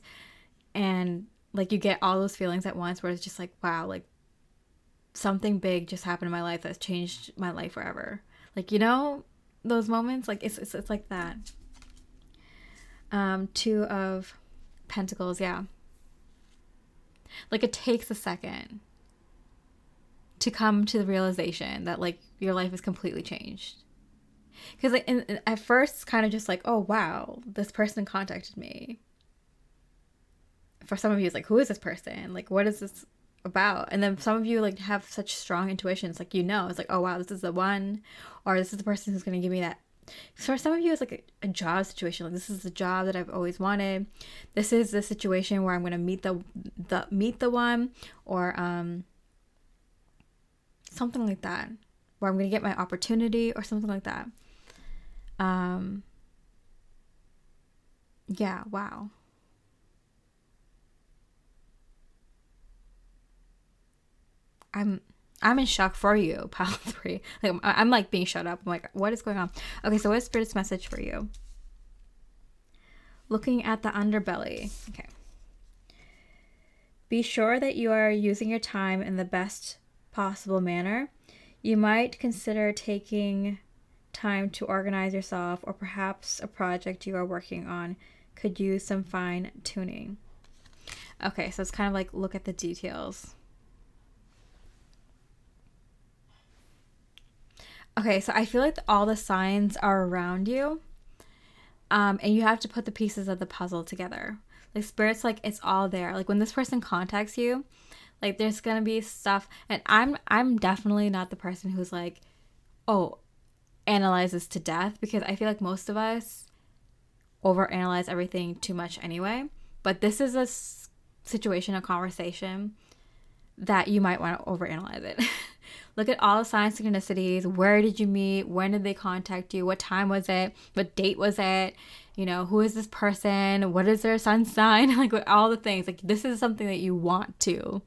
and like you get all those feelings at once, where it's just like, wow, like something big just happened in my life that's changed my life forever. Like, you know, those moments, like it's like that. Two of Pentacles, yeah. Like it takes a second to come to the realization that like your life is completely changed. Because like, at first it's kind of just like, oh wow, this person contacted me. For some of you, it's like, who is this person? Like, what is this about? And then some of you like have such strong intuitions, like, you know, it's like, oh wow, this is the one, or this is the person who's going to give me that. For some of you, it's like a job situation. Like, this is the job that I've always wanted. This is the situation where I'm going to meet the one, or something like that, where I'm going to get my opportunity, or something like that. Yeah, wow. I'm in shock for you, pile 3. Like I'm like being shut up. I'm like, what is going on? Okay, so what is Spirit's message for you? Looking at the underbelly. Okay. Be sure that you are using your time in the best possible manner. You might consider taking time to organize yourself, or perhaps a project you are working on could use some fine tuning. Okay, so it's kind of like, look at the details. Okay, so I feel like all the signs are around you, and you have to put the pieces of the puzzle together. Like Spirit's like, it's all there. Like when this person contacts you, like there's gonna be stuff, and I'm definitely not the person who's like, oh, analyzes to death, because I feel like most of us overanalyze everything too much anyway. But this is a situation, a conversation that you might want to overanalyze it. Look at all the sign synchronicities. Where did you meet? When did they contact you? What time was it? What date was it? You know, who is this person? What is their sun sign? Like all the things. Like this is something that you want to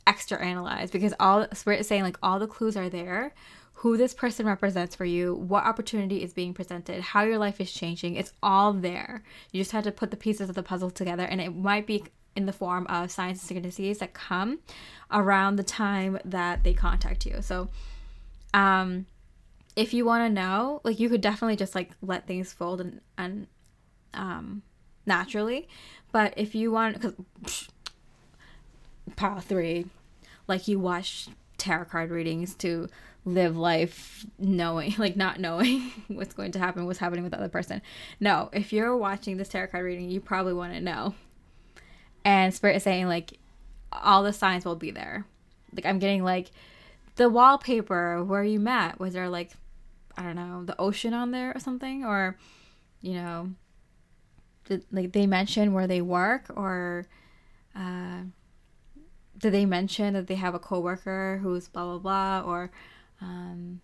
extra analyze, because all Spirit is saying like all the clues are there, who this person represents for you, what opportunity is being presented, how your life is changing. It's all there. You just have to put the pieces of the puzzle together, and it might be in the form of signs and synchronicities that come around the time that they contact you. So if you want to know, like, you could definitely just like let things fold and naturally. But if you want, because pile 3, like, you watch tarot card readings to live life knowing, like, not knowing what's going to happen, what's happening with the other person. No, if you're watching this tarot card reading, you probably want to know. And Spirit is saying like all the signs will be there. Like, I'm getting like the wallpaper where you met, was there like, I don't know, the ocean on there or something? Or, you know, did like they mention where they work? Or did they mention that they have a coworker who's blah blah blah? Or in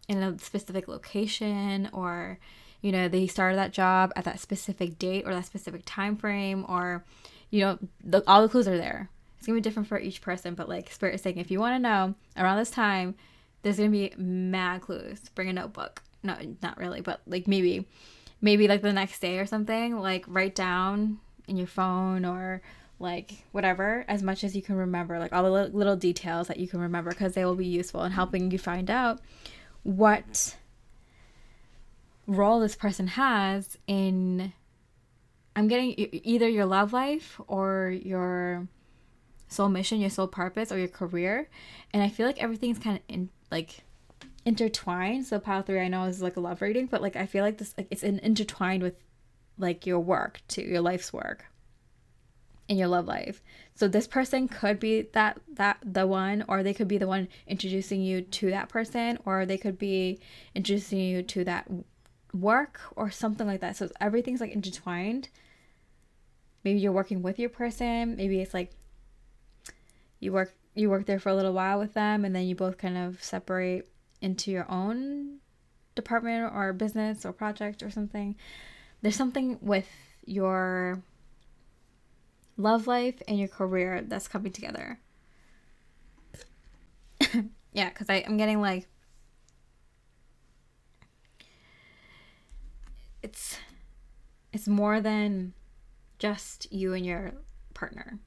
a specific location? Or, you know, they started that job at that specific date or that specific time frame? Or, you know, all the clues are there. It's gonna be different for each person, but like Spirit is saying, if you want to know around this time, there's gonna be mad clues. Bring a notebook. No, not really, but like maybe like the next day or something. Like, write down in your phone or like whatever, as much as you can remember, like all the little details that you can remember, because they will be useful in helping you find out what role this person has in, I'm getting either your love life or your soul mission, your soul purpose, or your career. And I feel like everything's kind of intertwined. So pile 3, I know, is like a love reading, but like I feel like this, like, it's intertwined with like your work too, your life's work in your love life. So this person could be that the one, or they could be the one introducing you to that person, or they could be introducing you to that work or something like that. So everything's like intertwined. Maybe you're working with your person. Maybe it's like you work there for a little while with them, and then you both kind of separate into your own department or business or project or something. There's something with your love life and your career that's coming together. Yeah, because I'm getting like, it's more than just you and your partner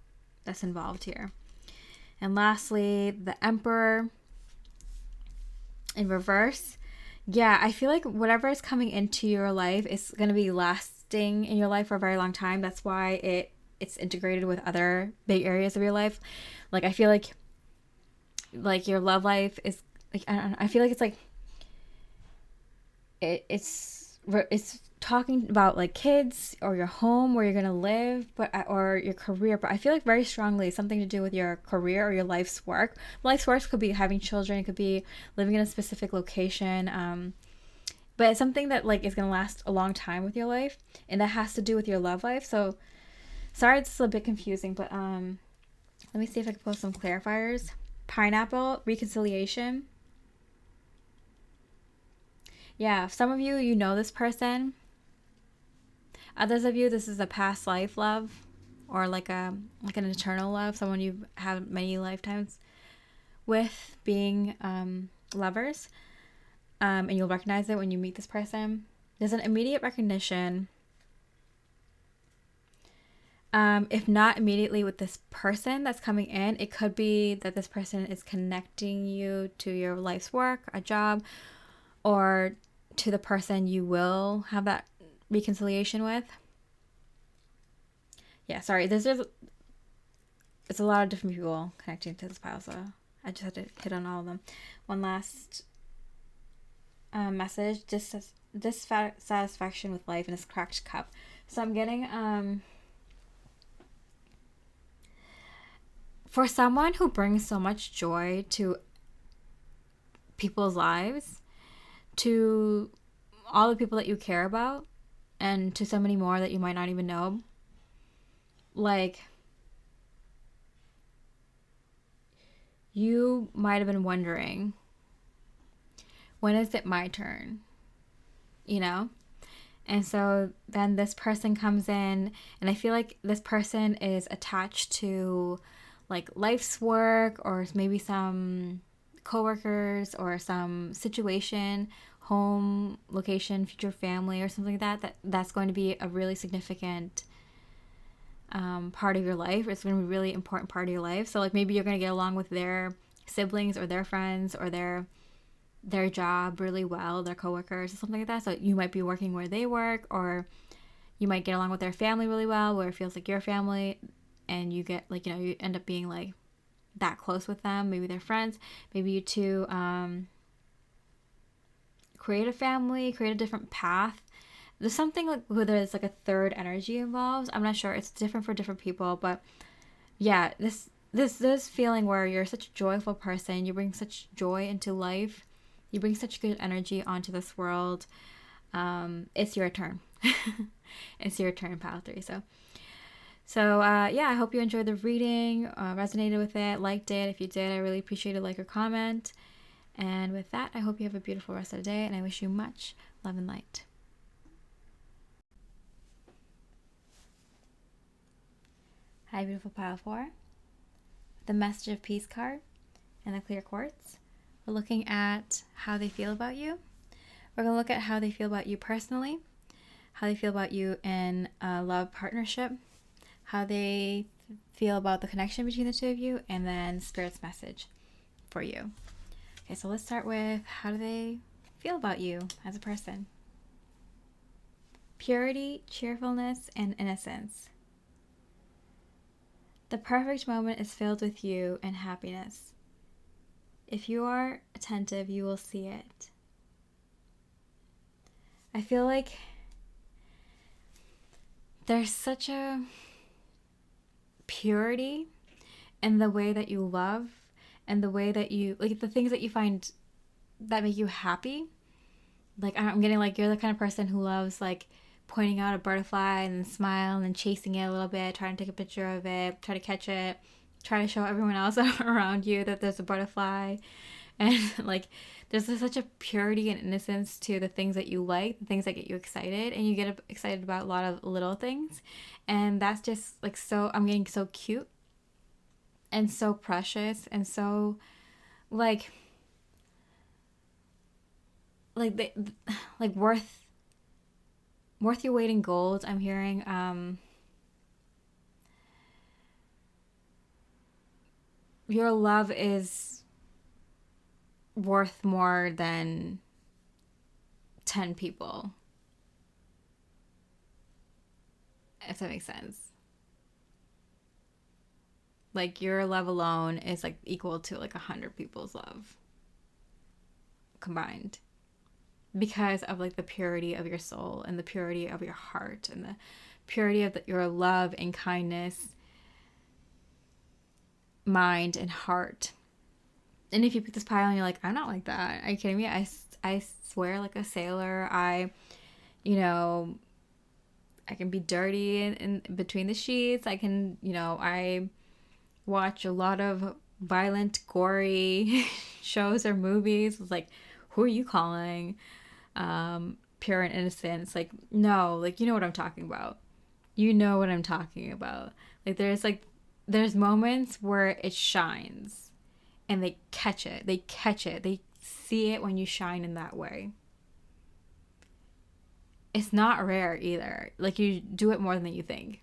that's involved here. And lastly, the Emperor in reverse. Yeah, I feel like whatever is coming into your life is going to be lasting in your life for a very long time. That's why it's integrated with other big areas of your life. Like, I feel like your love life is like, I don't know, I feel like it's like it's talking about like kids or your home where you're gonna live, or your career. But I feel like very strongly something to do with your career or your life's work. Life's work could be having children, it could be living in a specific location, but it's something that like is gonna last a long time with your life, and that has to do with your love life. So sorry, it's a bit confusing, but let me see if I can pull some clarifiers. Pineapple, reconciliation. Yeah, some of you, you know this person. Others of you, this is a past life love, or like an eternal love, someone you've had many lifetimes with, being lovers, and you'll recognize it when you meet this person. There's an immediate recognition. If not immediately with this person that's coming in, it could be that this person is connecting you to your life's work, a job, or to the person you will have that reconciliation with. Yeah, sorry, it's a lot of different people connecting to this pile, so I just had to hit on all of them. One last message, dissatisfaction with life in this cracked cup. So I'm getting for someone who brings so much joy to people's lives, to all the people that you care about, and to so many more that you might not even know. Like, you might have been wondering, when is it my turn? You know? And so then this person comes in, and I feel like this person is attached to like life's work, or maybe some coworkers, or some situation, home, location, future family, or something like that's going to be a really significant part of your life. It's going to be a really important part of your life. So like maybe you're going to get along with their siblings or their friends or their job really well, their coworkers or something like that. So you might be working where they work, or you might get along with their family really well, where it feels like your family, and you get like, you end up being like that close with them. Maybe they're friends. Maybe you two create a family, create a different path. There's something like whether it's like a third energy involved. I'm not sure. It's different for different people, but yeah, this feeling where you're such a joyful person, you bring such joy into life, you bring such good energy onto this world. It's your turn. It's your turn, pile 3. So yeah, I hope you enjoyed the reading, resonated with it, liked it. If you did, I really appreciate a like or comment. And with that, I hope you have a beautiful rest of the day, and I wish you much love and light. Hi, beautiful pile 4. The message of peace card and the clear quartz. We're looking at how they feel about you. We're going to look at how they feel about you personally, how they feel about you in a love partnership, how they feel about the connection between the two of you, and then Spirit's message for you. Okay, so let's start with how do they feel about you as a person. Purity, cheerfulness, and innocence. The perfect moment is filled with you and happiness. If you are attentive, you will see it. I feel like there's such a purity in the way that you love, and the way that you, like, the things that you find that make you happy. Like, I'm getting like, you're the kind of person who loves like pointing out a butterfly and then smile and then chasing it a little bit, trying to take a picture of it, try to catch it, try to show everyone else around you that there's a butterfly. And like, there's such a purity and innocence to the things that you like, the things that get you excited, and you get excited about a lot of little things. And that's just like, so I'm getting so cute and so precious and so like they, like worth your weight in gold. I'm hearing your love is worth more than 10 people, if that makes sense. Like, your love alone is like equal to like 100 people's love combined, because of like the purity of your soul and the purity of your heart and the purity of your love and kindness, mind and heart. And if you pick this pile and you're like, I'm not like that, are you kidding me? I swear like a sailor. I can be dirty in between the sheets. I can, I watch a lot of violent, gory shows or movies. It's like, who are you calling pure and innocent? It's like, no, like, you know what I'm talking about. You know what I'm talking about. Like, there's moments where it shines and they catch it. They see it when you shine in that way. It's not rare either. Like, you do it more than you think.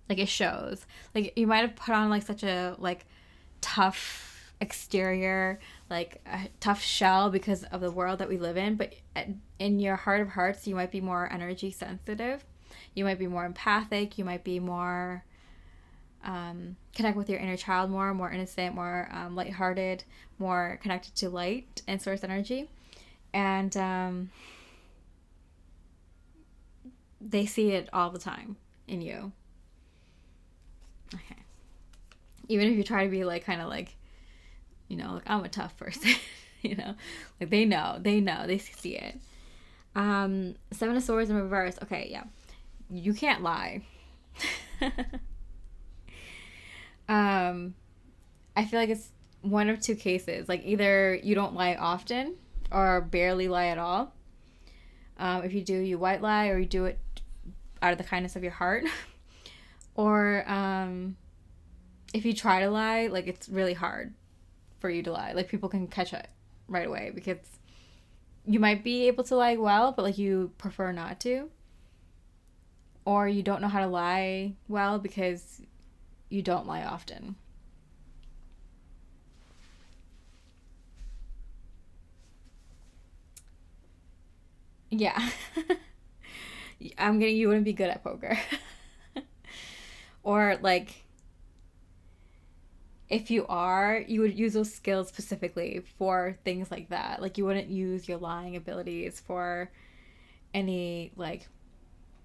Like, it shows. Like, you might have put on like such a like tough exterior, like a tough shell because of the world that we live in, but in your heart of hearts, you might be more energy sensitive. You might be more empathic. You might be more connect with your inner child more innocent, more lighthearted, more connected to light and source energy. And they see it all the time in you. Okay. Even if you try to be like, kind of like, like, I'm a tough person, like they know, they see it. 7 of Swords in reverse. Okay, yeah. You can't lie. I feel like it's one of two cases. Like, either you don't lie often or barely lie at all. If you do, you white lie, or you do it out of the kindness of your heart. Or if you try to lie, like, it's really hard for you to lie. Like, people can catch it right away because you might be able to lie well, but like you prefer not to. Or you don't know how to lie well because you don't lie often. Yeah. You wouldn't be good at poker. Or like, if you are, you would use those skills specifically for things like that. Like, you wouldn't use your lying abilities for any like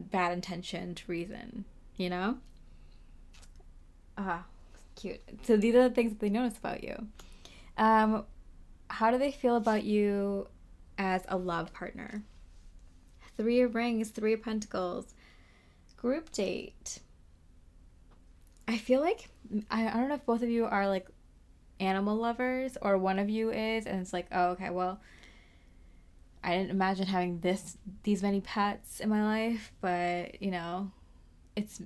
bad intentioned reason, you know? Ah, cute. So these are the things that they notice about you. Um, how do they feel about you as a love partner? Three of Rings, Three of Pentacles, group date. I feel like I don't know if both of you are like animal lovers or one of you is, and it's like, oh, okay, well, I didn't imagine having these many pets in my life, but it's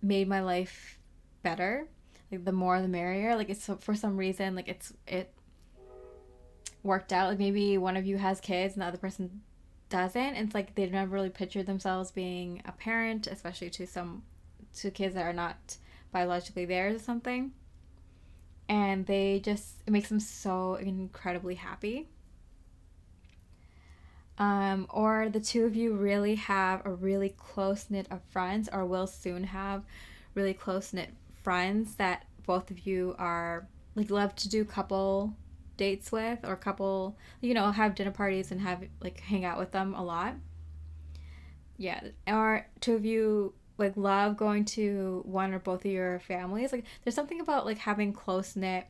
made my life better. Like, the more the merrier. Like, it's for some reason, like, it worked out. Like, maybe one of you has kids and the other person doesn't. And it's like they've never really pictured themselves being a parent, especially to kids that are not biologically theirs or something. And it makes them so incredibly happy. Or the two of you really have a really close knit of friends, or will soon have really close knit friends that both of you are like love to do couple dates with, or couple, have dinner parties and have like hang out with them a lot. Yeah. Or two of you like love going to one or both of your families. Like, there's something about like having close knit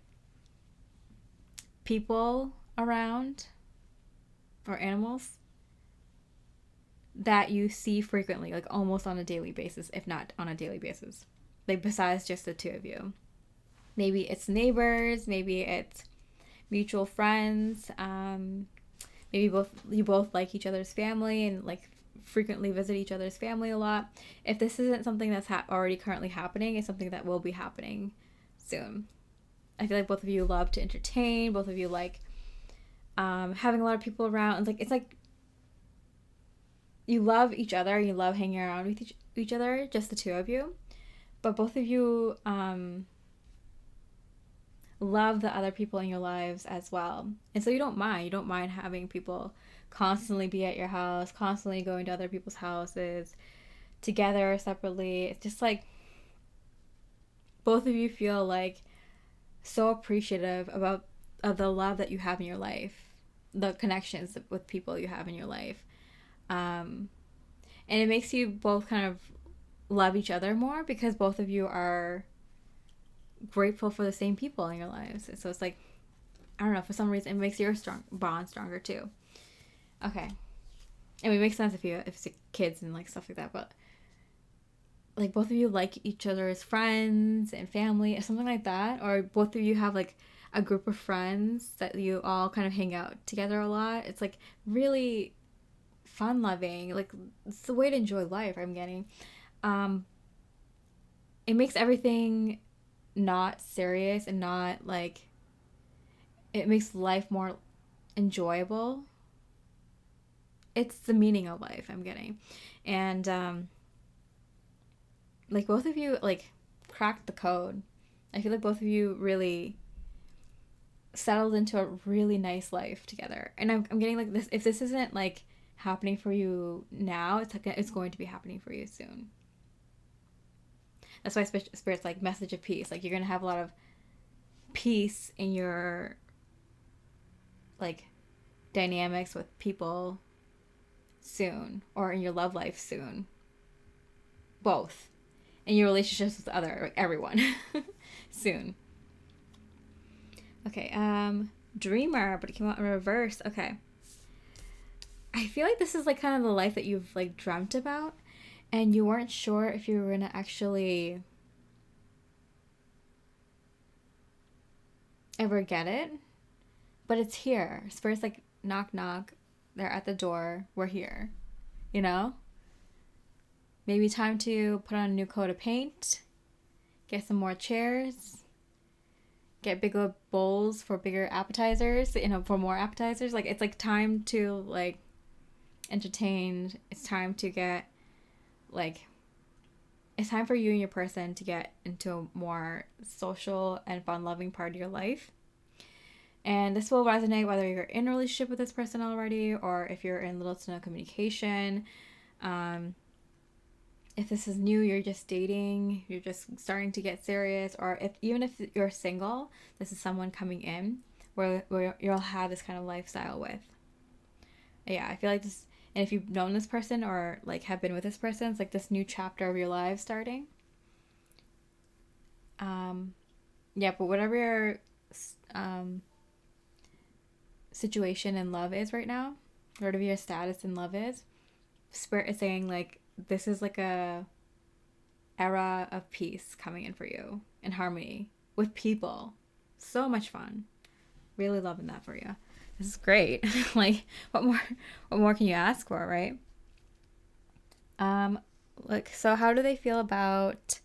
people around, or animals, that you see frequently, like almost on a daily basis, if not on a daily basis. Like, besides just the two of you. Maybe it's neighbors, maybe it's mutual friends. Maybe you both like each other's family and like frequently visit each other's family a lot. If this isn't something that's already currently happening, it's something that will be happening soon. I feel like both of you love to entertain. Both of you like having a lot of people around. It's like you love each other. You love hanging around with each other, just the two of you. But both of you love the other people in your lives as well. And so you don't mind. You don't mind having people constantly be at your house, constantly going to other people's houses, together or separately. It's just like both of you feel like so appreciative of the love that you have in your life, the connections with people you have in your life. And it makes you both kind of love each other more because both of you are grateful for the same people in your lives. So it's like, I don't know, for some reason it makes your bond stronger too. Okay. I mean, it makes sense if it's kids and like stuff like that, but like both of you like each other as friends and family or something like that, or both of you have like a group of friends that you all kind of hang out together a lot. It's like really fun loving. Like, it's the way to enjoy life, I'm getting. It makes everything not serious and not like, it makes life more enjoyable. It's the meaning of life, I'm getting. And like both of you like cracked the code. I feel like both of you really settled into a really nice life together. And I'm getting like this, if this isn't like happening for you now, it's going to be happening for you soon. That's why Spirit's like message of peace. Like, you're going to have a lot of peace in your like dynamics with people soon, or in your love life soon. Both. In your relationships with everyone soon. Okay, Dreamer, but it came out in reverse. Okay. I feel like this is like kind of the life that you've like dreamt about, and you weren't sure if you were gonna actually ever get it, but it's here. Spirit's like, knock knock, they're at the door, we're here, you know? Maybe time to put on a new coat of paint, Get some more chairs. Get bigger bowls for bigger appetizers, for more appetizers. Like, it's like time to like entertain. It's time to get like, it's time for you and your person to get into a more social and fun loving part of your life. And this will resonate whether you're in a relationship with this person already or if you're in little to no communication. If this is new, you're just dating, you're just starting to get serious, or even if you're single, this is someone coming in where you'll have this kind of lifestyle with. Yeah, I feel like this, and if you've known this person or like have been with this person, it's like this new chapter of your life starting. Yeah, but whatever your situation in love is right now, whatever your status in love is, Spirit is saying like this is like a era of peace coming in for you and harmony with people. So much fun. Really loving that for you. This is great. Like, what more can you ask for, right? Look, so how do they feel about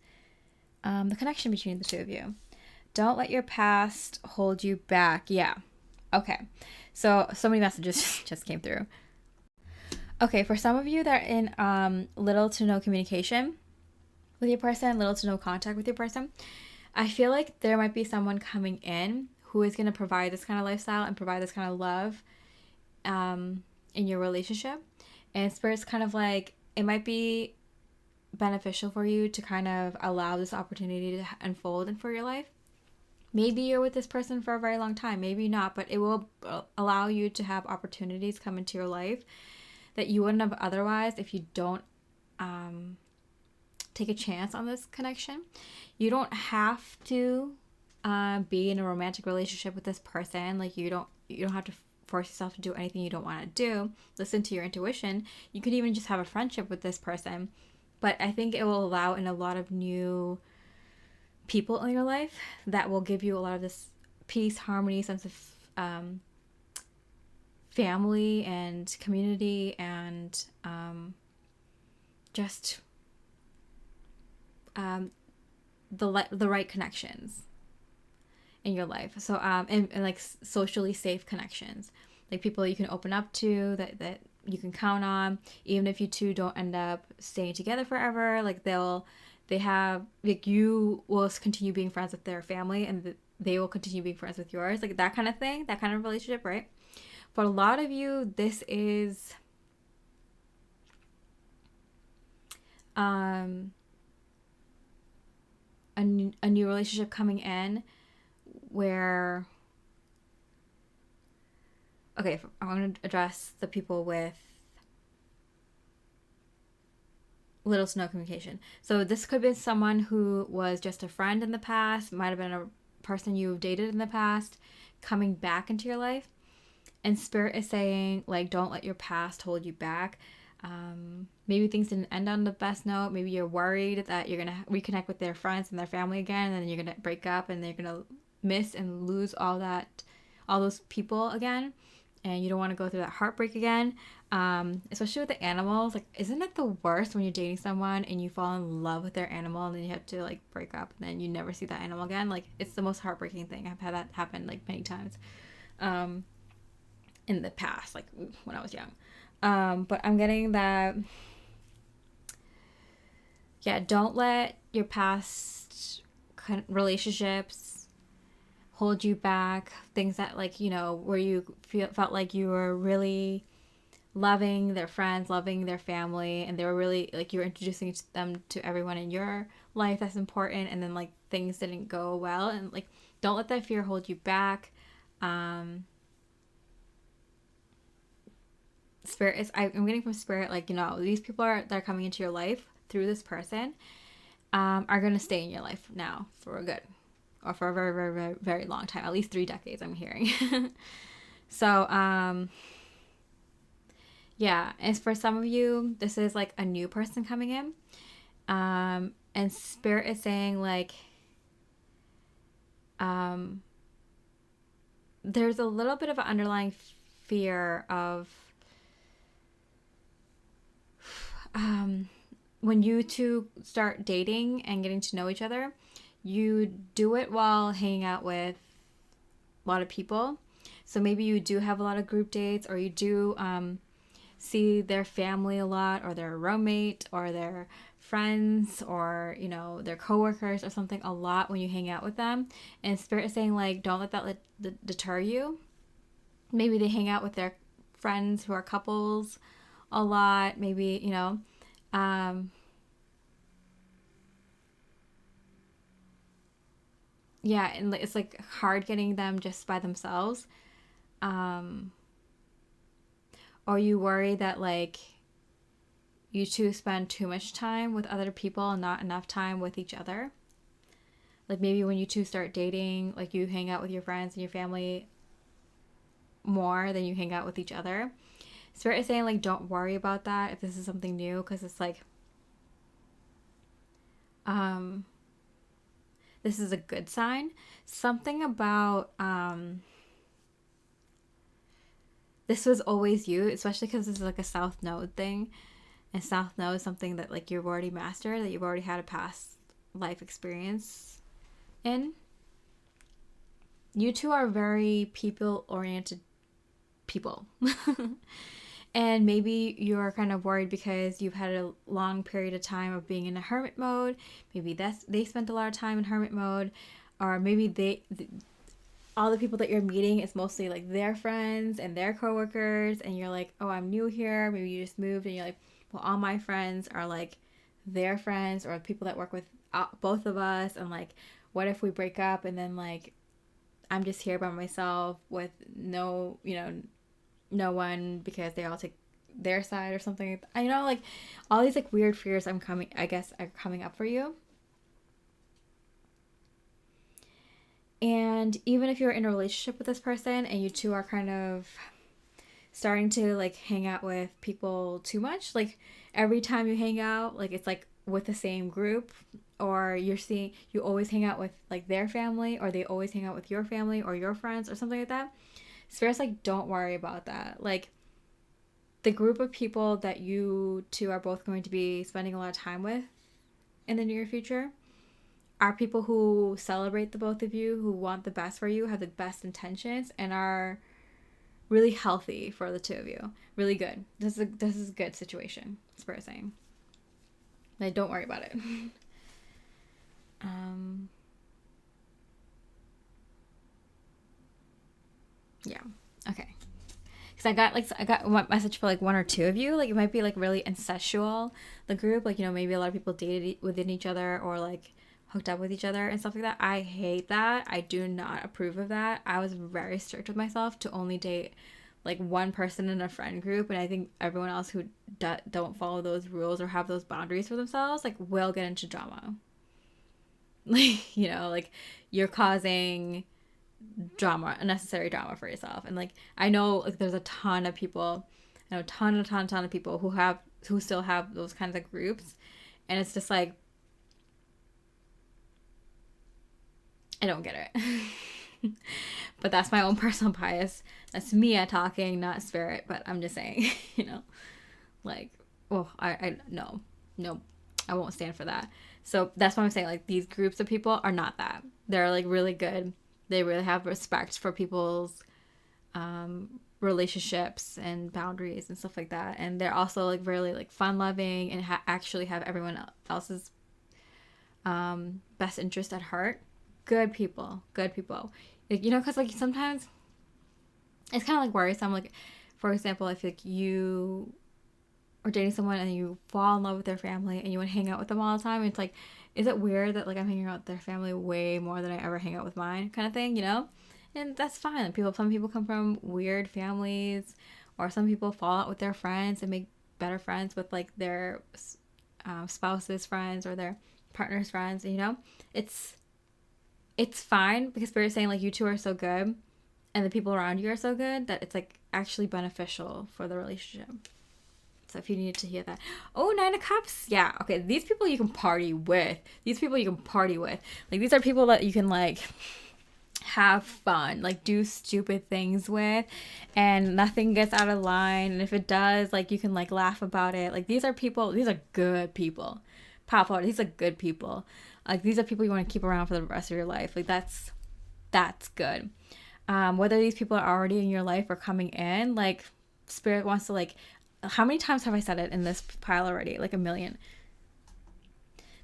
the connection between the two of you? Don't let your past hold you back. Yeah. Okay. So many messages just came through. Okay, for some of you that are in little to no communication with your person, little to no contact with your person, I feel like there might be someone coming in who is going to provide this kind of lifestyle and provide this kind of love in your relationship. And Spirit's kind of like, it might be beneficial for you to kind of allow this opportunity to unfold for your life. Maybe you're with this person for a very long time, maybe not, but it will allow you to have opportunities come into your life that you wouldn't have otherwise if you don't take a chance on this connection. You don't have to be in a romantic relationship with this person. Like, you don't have to force yourself to do anything you don't want to do. Listen to your intuition. You could even just have a friendship with this person. But I think it will allow in a lot of new people in your life that will give you a lot of this peace, harmony, sense of family and community and just the right connections in your life. So and like socially safe connections, like people you can open up to, that you can count on, even if you two don't end up staying together forever. Like they have, like, you will continue being friends with their family and they will continue being friends with yours, like that kind of thing, that kind of relationship, right? For a lot of you, this is a new relationship coming in where, okay, I want to address the people with little to no communication. So this could be someone who was just a friend in the past, might have been a person you've dated in the past, coming back into your life. And Spirit is saying, like, don't let your past hold you back. Maybe things didn't end on the best note. Maybe you're worried that you're going to reconnect with their friends and their family again, and then you're going to break up and they're going to miss and lose all those people again. And you don't want to go through that heartbreak again. Especially with the animals. Like, isn't it the worst when you're dating someone and you fall in love with their animal and then you have to, like, break up and then you never see that animal again? Like, it's the most heartbreaking thing. I've had that happen, like, many times. In the past, like when I was young. But I'm getting that, yeah, don't let your past relationships hold you back. Things that, like, where you felt like you were really loving their friends, loving their family, and they were really, like, you were introducing them to everyone in your life that's important, and then, like, things didn't go well, and, like, don't let that fear hold you back. Spirit is, I'm getting from Spirit, like, these people that are coming into your life through this person are going to stay in your life now for a good, or for a very, very, very, very long time, at least 3 decades, I'm hearing. So, yeah, and for some of you, this is like a new person coming in. And Spirit is saying, like, there's a little bit of an underlying fear of when you two start dating and getting to know each other, you do it while hanging out with a lot of people. So maybe you do have a lot of group dates, or you do see their family a lot, or their roommate, or their friends, or their coworkers or something a lot when you hang out with them. And Spirit is saying, like, don't let that deter you. Maybe they hang out with their friends who are couples a lot. Maybe yeah, and it's like hard getting them just by themselves. Or you worry that like you two spend too much time with other people and not enough time with each other. Like maybe when you two start dating, like you hang out with your friends and your family more than you hang out with each other. Spirit is saying, like, don't worry about that if this is something new, because it's like this is a good sign. Something about this was always you, especially because this is like a South Node thing. And South Node is something that like you've already mastered, that you've already had a past life experience in. You two are very people-oriented people. And maybe you're kind of worried because you've had a long period of time of being in a hermit mode. Maybe they spent a lot of time in hermit mode. Or maybe all the people that you're meeting is mostly like their friends and their coworkers. And you're like, oh, I'm new here. Maybe you just moved. And you're like, well, all my friends are like their friends or people that work with both of us. And like, what if we break up and then like I'm just here by myself with no one because they all take their side or something. Like all these like weird fears are coming up for you. And even if you're in a relationship with this person and you two are kind of starting to like hang out with people too much, like every time you hang out, like it's like with the same group, or you always hang out with like their family, or they always hang out with your family or your friends or something like that. Spirit's like, don't worry about that. Like the group of people that you two are both going to be spending a lot of time with in the near future are people who celebrate the both of you, who want the best for you, have the best intentions, and are really healthy for the two of you. Really good. This is a good situation, Spirit saying. Like, don't worry about it. Yeah. Okay. Because I got one message for like one or two of you. Like it might be like really incestual, the group. Like, maybe a lot of people dated within each other or like hooked up with each other and stuff like that. I hate that. I do not approve of that. I was very strict with myself to only date like one person in a friend group. And I think everyone else who don't follow those rules or have those boundaries for themselves, like will get into drama. Like, like you're causing drama, unnecessary drama for yourself. And like I know like there's a ton of people, a ton of people who still have those kinds of groups, and it's just like I don't get it. But that's my own personal bias. That's Mia talking, not Spirit. But I'm just saying, like, well, I no, I won't stand for that. So that's why I'm saying, like, these groups of people are not that. They're like really good. They really have respect for people's relationships and boundaries and stuff like that. And they're also like really like fun loving and actually have everyone else's best interest at heart. Good people. Like, because like sometimes it's kind of like worrisome. Like, for example, I feel like you are dating someone and you fall in love with their family and you want to hang out with them all the time. It's like, is it weird that like I'm hanging out with their family way more than I ever hang out with mine, kind of thing, And that's fine. Like some people come from weird families, or some people fall out with their friends and make better friends with like their spouse's friends or their partner's friends. And, it's fine, because Spirit's saying like you two are so good and the people around you are so good that it's like actually beneficial for the relationship. So if you needed to hear that. Oh, 9 of Cups. Yeah. Okay. These people you can party with. Like, these are people that you can, like, have fun. Like, do stupid things with. And nothing gets out of line. And if it does, like, you can, like, laugh about it. Like, these are good people. powerful. These are good people. Like, these are people you want to keep around for the rest of your life. Like, that's good. Whether these people are already in your life or coming in, like, Spirit wants to, like, how many times have I said it in this pile already? Like, a million.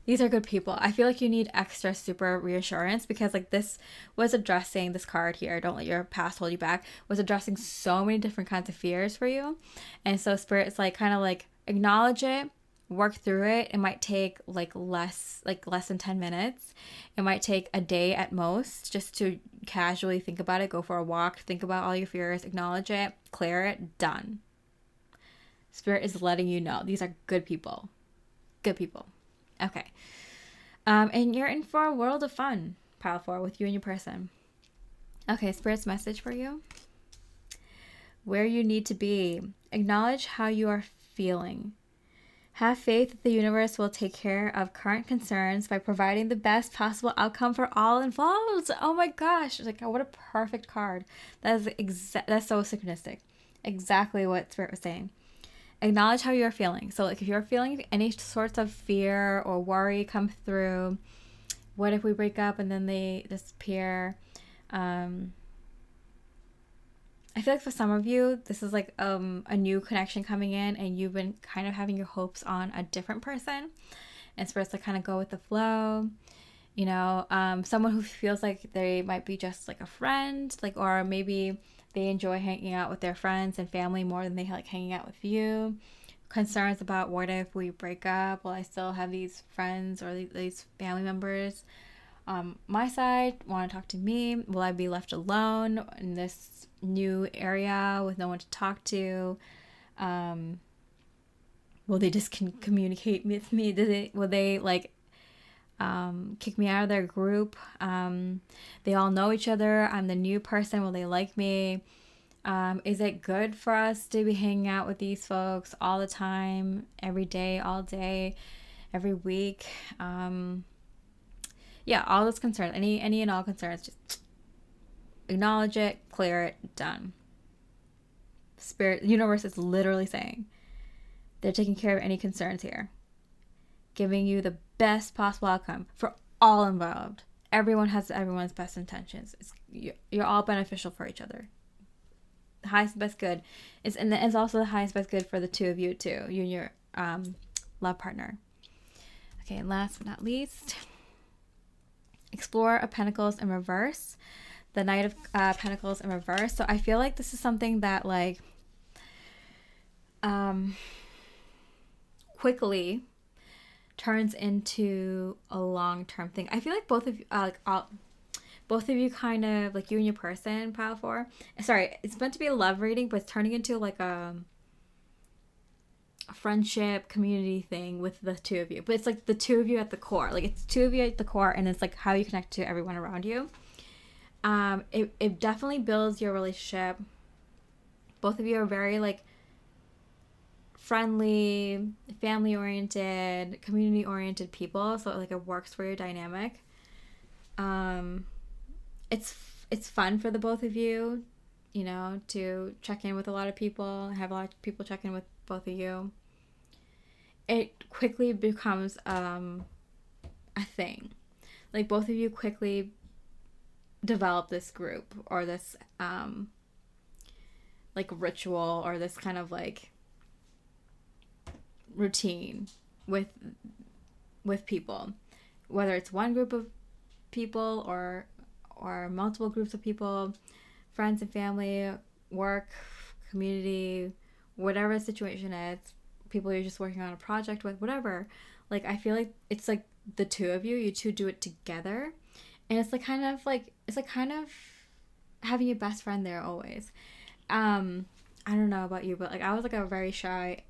These are good people. I feel like you need extra super reassurance, because like this was addressing, this card here, don't let your past hold you back, was addressing so many different kinds of fears for you. And so Spirit is like, kind of like, acknowledge it, work through it. It might take like less than 10 minutes. It might take a day at most, just to casually think about it, go for a walk, think about all your fears, acknowledge it, clear it, done. Spirit is letting you know these are good people. Good people. Okay. And you're in for a world of fun, pile 4, with you and your person. Okay, Spirit's message for you. Where you need to be. Acknowledge how you are feeling. Have faith that the universe will take care of current concerns by providing the best possible outcome for all involved. Oh my gosh. Like, what a perfect card. That's so synchronistic. Exactly what Spirit was saying. Acknowledge how you're feeling. So like, if you're feeling any sorts of fear or worry come through, what if we break up and then they disappear? I feel like for some of you, this is like a new connection coming in, and you've been kind of having your hopes on a different person, and Spirit's to kind of go with the flow. You know, someone who feels like they might be just like a friend, like, or maybe they enjoy hanging out with their friends and family more than they like hanging out with you. Concerns about, what if we break up? Will I still have these friends or these family members? My side want to talk to me. Will I be left alone in this new area with no one to talk to? Will they just communicate with me? Will they like kick me out of their group? They all know each other. I'm the new person. Will they like me? Is it good for us to be hanging out with these folks all the time, every day, all day, every week? Yeah, all those concerns, any and all concerns, just acknowledge it, clear it, done. Spirit, the universe is literally saying they're taking care of any concerns here, giving you the best possible outcome for all involved. Everyone has everyone's best intentions. You're all beneficial for each other. The highest best good is, and it's also the highest best good for the two of you too, you and your love partner. Okay, and last but not least, explore a Pentacles in reverse, the Knight of Pentacles in reverse. So I feel like this is something that like quickly turns into a long-term thing. I feel like both of you both of you kind of, like you and your person, pile 4. Sorry, it's meant to be a love reading, but it's turning into like a friendship community thing with the two of you. But it's like the two of you at the core. Like, it's two of you at the core, and it's like how you connect to everyone around you. It definitely builds your relationship. Both of you are very like friendly, family oriented, community oriented people, so like it works for your dynamic. It's fun for the both of you, you know, to check in with a lot of people, have a lot of people check in with both of you. It quickly becomes a thing. Like, both of you quickly develop this group or this like ritual or this kind of like routine with people, whether it's one group of people or multiple groups of people, friends and family, work, community, whatever the situation is, people you're just working on a project with, whatever. Like, I feel like it's like the two of you two do it together, and it's like kind of having your best friend there always. I don't know about you, but like I was like a very shy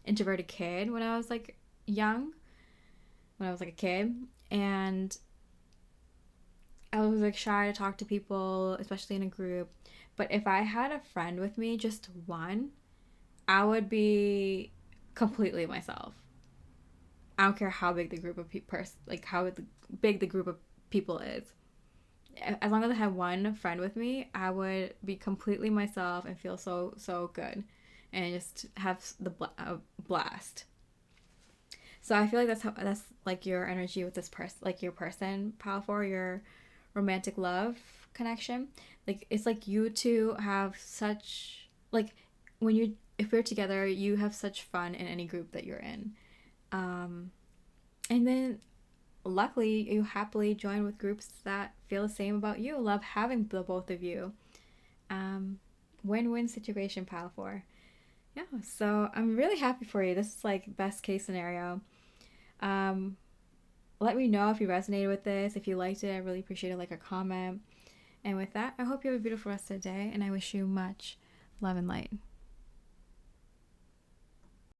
introverted kid when I was like young, when I was like a kid, and I was like shy to talk to people, especially in a group. But if I had a friend with me, just one, I would be completely myself. I don't care how big the group of how big the group of people is. As long as I had one friend with me, I would be completely myself and feel so good, and just have the blast. So I feel like that's like your energy with this person, like your person, pile four, your romantic love connection. Like it's like you two have such like when you if you're together, you have such fun in any group that you're in. Um, and then luckily you happily join with groups that feel the same about you, love having the both of you. Um, Win-win situation, pile four. Yeah, so I'm really happy for you. This is like best case scenario. Um, Let me know if you resonated with this. If you liked it, I really appreciate it. Like a comment. And with that, I hope you have a beautiful rest of the day, and I wish you much love and light.